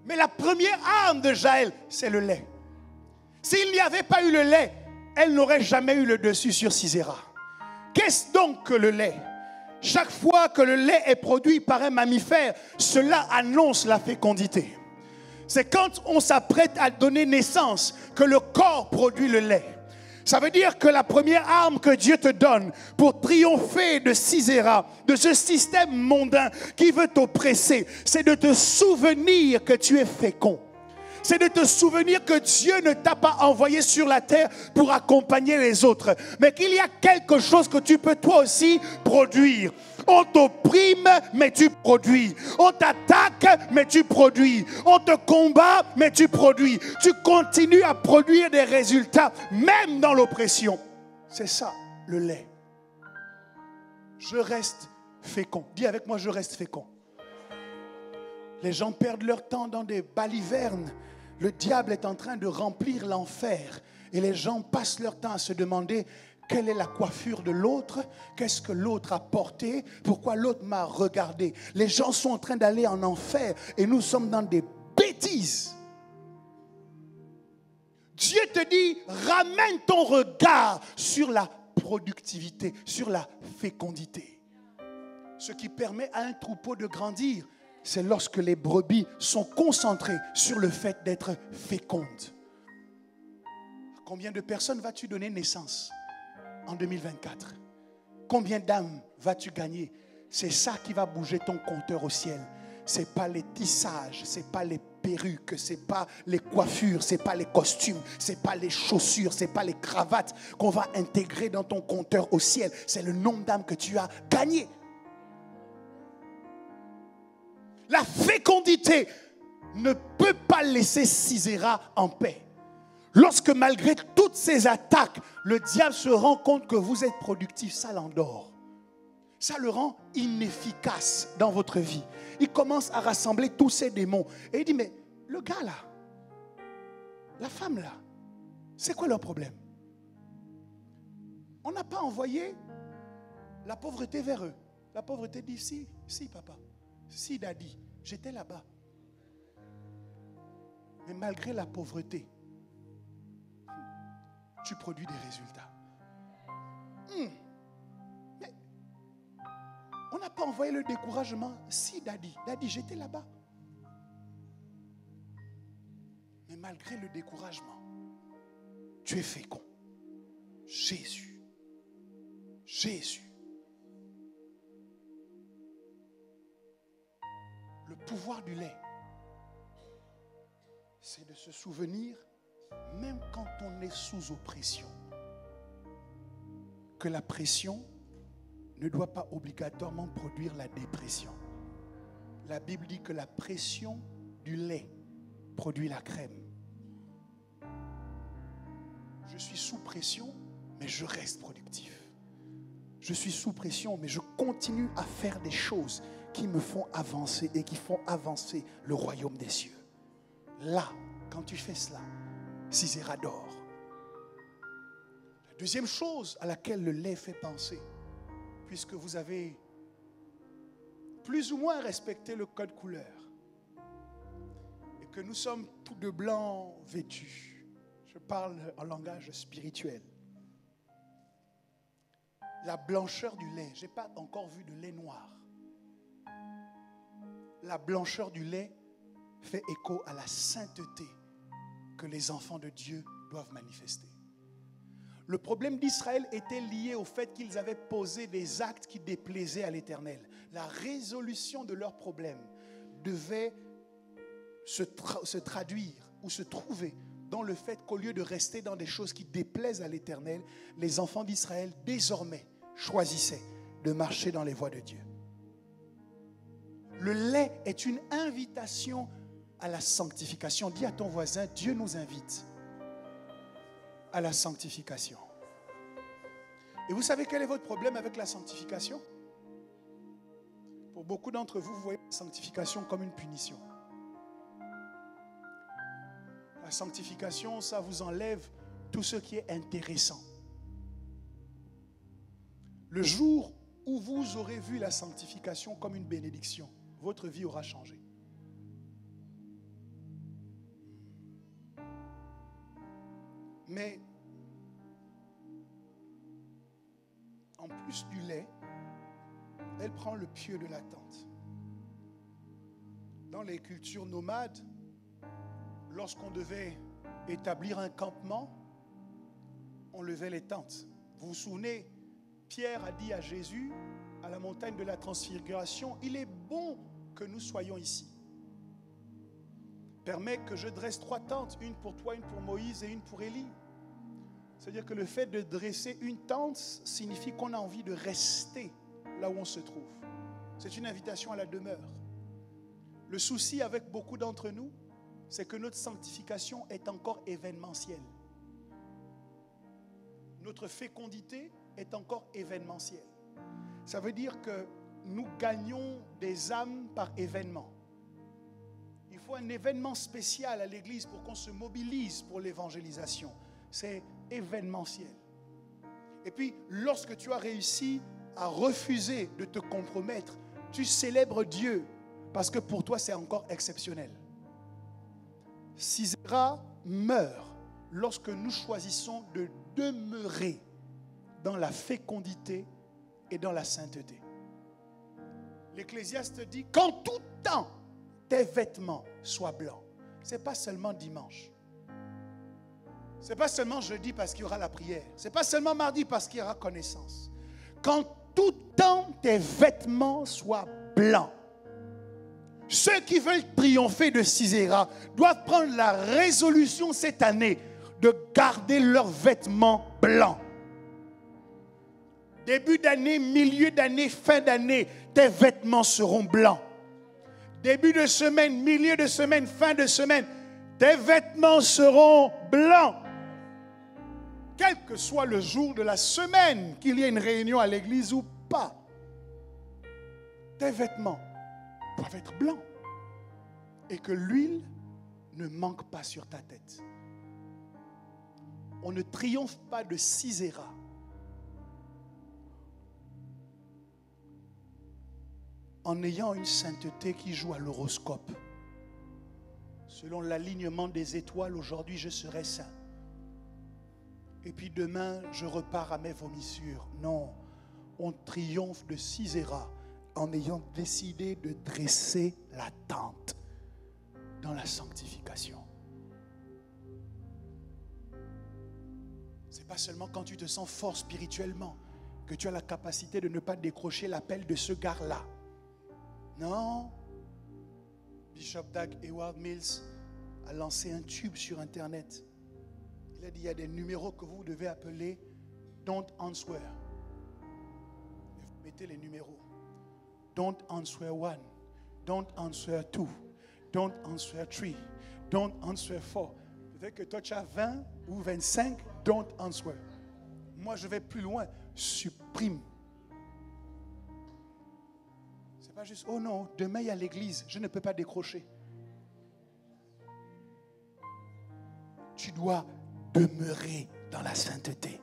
Mais la première arme de Jaël, c'est le lait. S'il n'y avait pas eu le lait, elle n'aurait jamais eu le dessus sur Sisera. Qu'est-ce donc que le lait? Chaque fois que le lait est produit par un mammifère, cela annonce la fécondité. C'est quand on s'apprête à donner naissance que le corps produit le lait. Ça veut dire que la première arme que Dieu te donne pour triompher de Sisera, de ce système mondain qui veut t'oppresser, c'est de te souvenir que tu es fécond. C'est de te souvenir que Dieu ne t'a pas envoyé sur la terre pour accompagner les autres, mais qu'il y a quelque chose que tu peux toi aussi produire. On t'opprime, mais tu produis. On t'attaque, mais tu produis. On te combat, mais tu produis. Tu continues à produire des résultats, même dans l'oppression. C'est ça, le lait. Je reste fécond. Dis avec moi, je reste fécond. Les gens perdent leur temps dans des balivernes. Le diable est en train de remplir l'enfer. Et les gens passent leur temps à se demander quelle est la coiffure de l'autre, qu'est-ce que l'autre a porté, pourquoi l'autre m'a regardé. Les gens sont en train d'aller en enfer et nous sommes dans des bêtises. Dieu te dit, ramène ton regard sur la productivité, sur la fécondité. Ce qui permet à un troupeau de grandir, c'est lorsque les brebis sont concentrées sur le fait d'être fécondes. À combien de personnes vas-tu donner naissance en 2024? Combien d'âmes vas-tu gagner? C'est ça qui va bouger ton compteur au ciel. Ce n'est pas les tissages, ce n'est pas les perruques, ce n'est pas les coiffures, ce n'est pas les costumes, ce n'est pas les chaussures, ce n'est pas les cravates qu'on va intégrer dans ton compteur au ciel. C'est le nombre d'âmes que tu as gagné. La fécondité ne peut pas laisser Sisera en paix. Lorsque malgré toutes ces attaques, le diable se rend compte que vous êtes productif, ça l'endort. Ça le rend inefficace dans votre vie. Il commence à rassembler tous ces démons. Et il dit, mais le gars là, la femme là, c'est quoi leur problème? On n'a pas envoyé la pauvreté vers eux. La pauvreté dit, si papa, si daddy, j'étais là-bas. Mais malgré la pauvreté, tu produis des résultats. Mais on n'a pas envoyé le découragement. Si, daddy, j'étais là-bas. Mais malgré le découragement, tu es fécond. Jésus. Le pouvoir du lait, c'est de se souvenir, même quand on est sous oppression, que la pression ne doit pas obligatoirement produire la dépression. La Bible dit que la pression du lait produit la crème. Je suis sous pression, mais je reste productif. Je suis sous pression, mais je continue à faire des choses qui me font avancer et qui font avancer le royaume des cieux. Là, quand tu fais cela, Sisera dort. La deuxième chose à laquelle le lait fait penser, puisque vous avez plus ou moins respecté le code couleur et que nous sommes tous de blanc vêtus, je parle en langage spirituel. La blancheur du lait, je n'ai pas encore vu de lait noir. La blancheur du lait fait écho à la sainteté que les enfants de Dieu doivent manifester. Le problème d'Israël était lié au fait qu'ils avaient posé des actes qui déplaisaient à l'Éternel. La résolution de leurs problèmes devait se traduire ou se trouver dans le fait qu'au lieu de rester dans des choses qui déplaisent à l'Éternel, les enfants d'Israël désormais choisissaient de marcher dans les voies de Dieu. Le lait est une invitation à la sanctification. Dis à ton voisin, Dieu nous invite à la sanctification. Et vous savez quel est votre problème avec la sanctification? Pour beaucoup d'entre vous, vous voyez la sanctification comme une punition. La sanctification, ça vous enlève tout ce qui est intéressant. Le jour où vous aurez vu la sanctification comme une bénédiction, votre vie aura changé. Mais en plus du lait, elle prend le pieu de la tente. Dans les cultures nomades, lorsqu'on devait établir un campement, on levait les tentes. Vous vous souvenez, Pierre a dit à Jésus, à la montagne de la transfiguration, il est bon que nous soyons ici. Permets que je dresse 3 tentes, une pour toi, une pour Moïse et une pour Élie. C'est-à-dire que le fait de dresser une tente signifie qu'on a envie de rester là où on se trouve. C'est une invitation à la demeure. Le souci avec beaucoup d'entre nous, c'est que notre sanctification est encore événementielle. Notre fécondité est encore événementielle. Ça veut dire que nous gagnons des âmes par événement. Il faut un événement spécial à l'église pour qu'on se mobilise pour l'évangélisation. C'est événementiel. Et puis, lorsque tu as réussi à refuser de te compromettre, tu célèbres Dieu parce que pour toi, c'est encore exceptionnel. Sisera meurt lorsque nous choisissons de demeurer dans la fécondité et dans la sainteté. L'Ecclésiaste dit qu'en tout temps, tes vêtements soient blancs. Ce n'est pas seulement dimanche. Ce n'est pas seulement jeudi parce qu'il y aura la prière. Ce n'est pas seulement mardi parce qu'il y aura connaissance. Qu'en tout temps, tes vêtements soient blancs. Ceux qui veulent triompher de Sisera doivent prendre la résolution cette année de garder leurs vêtements blancs. Début d'année, milieu d'année, fin d'année, tes vêtements seront blancs. Début de semaine, milieu de semaine, fin de semaine, tes vêtements seront blancs. Quel que soit le jour de la semaine, qu'il y ait une réunion à l'église ou pas, tes vêtements doivent être blancs. Et que l'huile ne manque pas sur ta tête. On ne triomphe pas de Sisera en ayant une sainteté qui joue à l'horoscope. Selon l'alignement des étoiles, aujourd'hui je serai saint. Et puis demain, je repars à mes vomissures. Non, on triomphe de Sisera en ayant décidé de dresser la tente dans la sanctification. Ce n'est pas seulement quand tu te sens fort spirituellement que tu as la capacité de ne pas décrocher l'appel de ce gars-là. Non. Bishop Dag Heward Mills a lancé un tube sur Internet. Il a dit, il y a des numéros que vous devez appeler Don't Answer. Et vous mettez les numéros. Don't answer 1. Don't answer 2. Don't answer 3. Don't answer 4. Peut-être que toi tu as 20 ou 25. Don't answer. Moi je vais plus loin. Supprime. C'est pas juste, oh non, demain il y a l'église. Je ne peux pas décrocher. Tu dois demeurer dans la sainteté.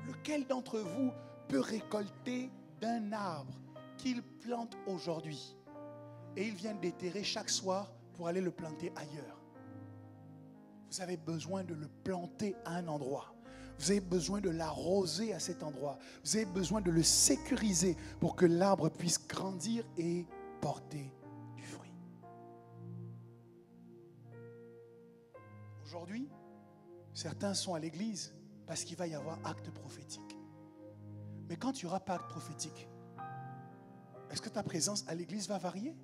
Lequel d'entre vous peut récolter d'un arbre qu'il plante aujourd'hui et il vient déterrer chaque soir pour aller le planter ailleurs? Vous avez besoin de le planter à un endroit. Vous avez besoin de l'arroser à cet endroit. Vous avez besoin de le sécuriser pour que l'arbre puisse grandir et porter du fruit. Aujourd'hui, certains sont à l'église parce qu'il va y avoir acte prophétique. Mais quand il n'y aura pas acte prophétique, est-ce que ta présence à l'église va varier?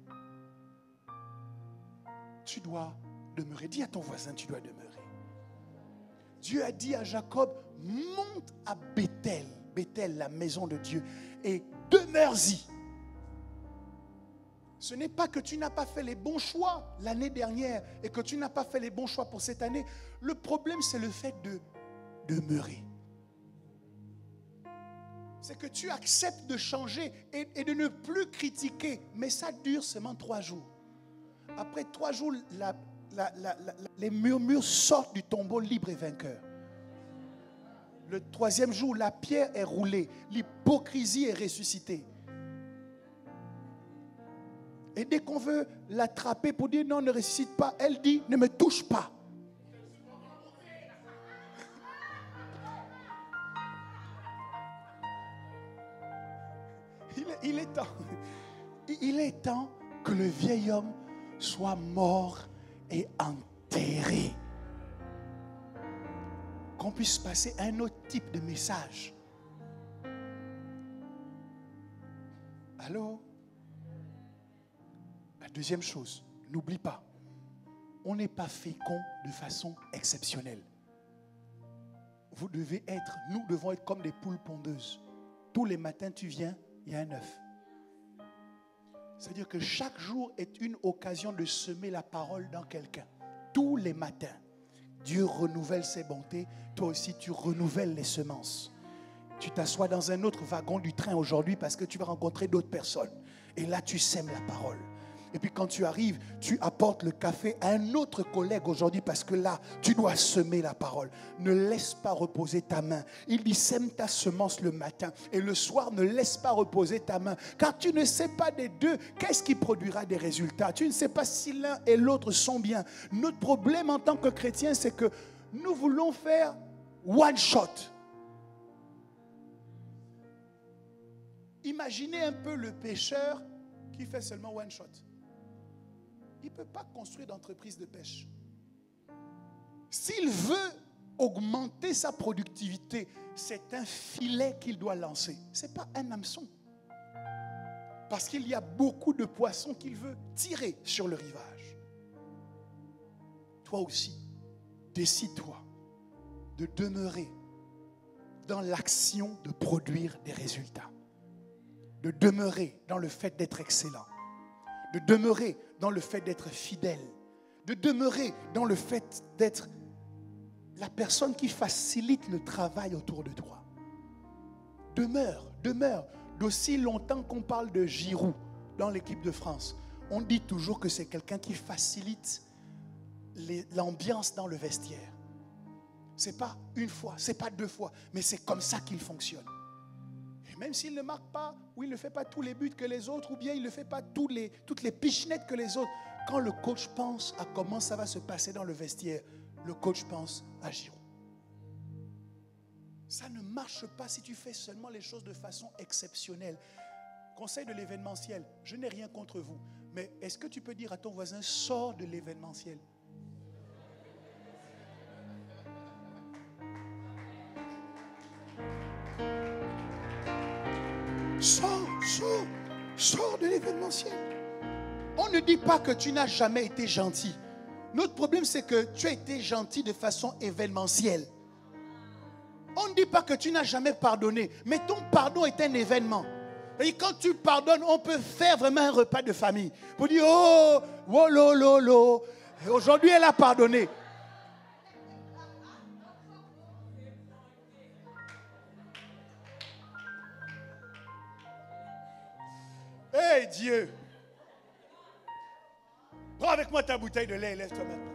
Tu dois demeurer. Dis à ton voisin, tu dois demeurer. Dieu a dit à Jacob, monte à Bethel, Bethel, la maison de Dieu, et demeure-y. Ce n'est pas que tu n'as pas fait les bons choix l'année dernière et que tu n'as pas fait les bons choix pour cette année. Le problème, c'est le fait de demeurer. C'est que tu acceptes de changer et de ne plus critiquer. Mais ça dure seulement 3 jours. Après 3 jours, les murmures sortent du tombeau libre et vainqueur. Le 3e jour, la pierre est roulée. L'hypocrisie est ressuscitée. Et dès qu'on veut l'attraper pour dire non, ne ressuscite pas, elle dit ne me touche pas. Il est temps que le vieil homme soit mort et enterré. Qu'on puisse passer à un autre type de message. Allô? La deuxième chose, n'oublie pas, on n'est pas fécond de façon exceptionnelle. Nous devons être comme des poules pondeuses. Tous les matins, tu viens, il y a un œuf. C'est-à-dire que chaque jour est une occasion de semer la parole dans quelqu'un. Tous les matins, Dieu renouvelle ses bontés. Toi aussi, tu renouvelles les semences. Tu t'assois dans un autre wagon du train aujourd'hui parce que tu vas rencontrer d'autres personnes. Et là, tu sèmes la parole. Et puis quand tu arrives, tu apportes le café à un autre collègue aujourd'hui parce que là, tu dois semer la parole. Ne laisse pas reposer ta main. Il dit, sème ta semence le matin et le soir, ne laisse pas reposer ta main. Car tu ne sais pas des deux, qu'est-ce qui produira des résultats. Tu ne sais pas si l'un et l'autre sont bien. Notre problème en tant que chrétien, c'est que nous voulons faire one shot. Imaginez un peu le pêcheur qui fait seulement one shot. Il ne peut pas construire d'entreprise de pêche. S'il veut augmenter sa productivité, c'est un filet qu'il doit lancer. Ce n'est pas un hameçon. Parce qu'il y a beaucoup de poissons qu'il veut tirer sur le rivage. Toi aussi, décide-toi de demeurer dans l'action de produire des résultats. De demeurer dans le fait d'être excellent. De demeurer dans le fait d'être fidèle. De demeurer dans le fait d'être la personne qui facilite le travail autour de toi. Demeure. D'aussi longtemps qu'on parle de Giroud dans l'équipe de France, on dit toujours que c'est quelqu'un qui facilite l'ambiance dans le vestiaire. Ce n'est pas une fois, ce n'est pas deux fois, mais c'est comme ça qu'il fonctionne. Et même s'il ne marque pas, ou il ne fait pas tous les buts que les autres, ou bien il ne fait pas toutes les pichenettes que les autres, quand le coach pense à comment ça va se passer dans le vestiaire, le coach pense à Giroud. Ça ne marche pas si tu fais seulement les choses de façon exceptionnelle. Conseil de l'événementiel, je n'ai rien contre vous, mais est-ce que tu peux dire à ton voisin, sors de l'événementiel? Sors de l'événementiel. On ne dit pas que tu n'as jamais été gentil. Notre problème, c'est que tu as été gentil de façon événementielle. On ne dit pas que tu n'as jamais pardonné, mais ton pardon est un événement. Et quand tu pardonnes, on peut faire vraiment un repas de famille. Pour dire, oh, lolo, aujourd'hui elle a pardonné. Hey Dieu! Prends avec moi ta bouteille de lait et lève-toi maintenant.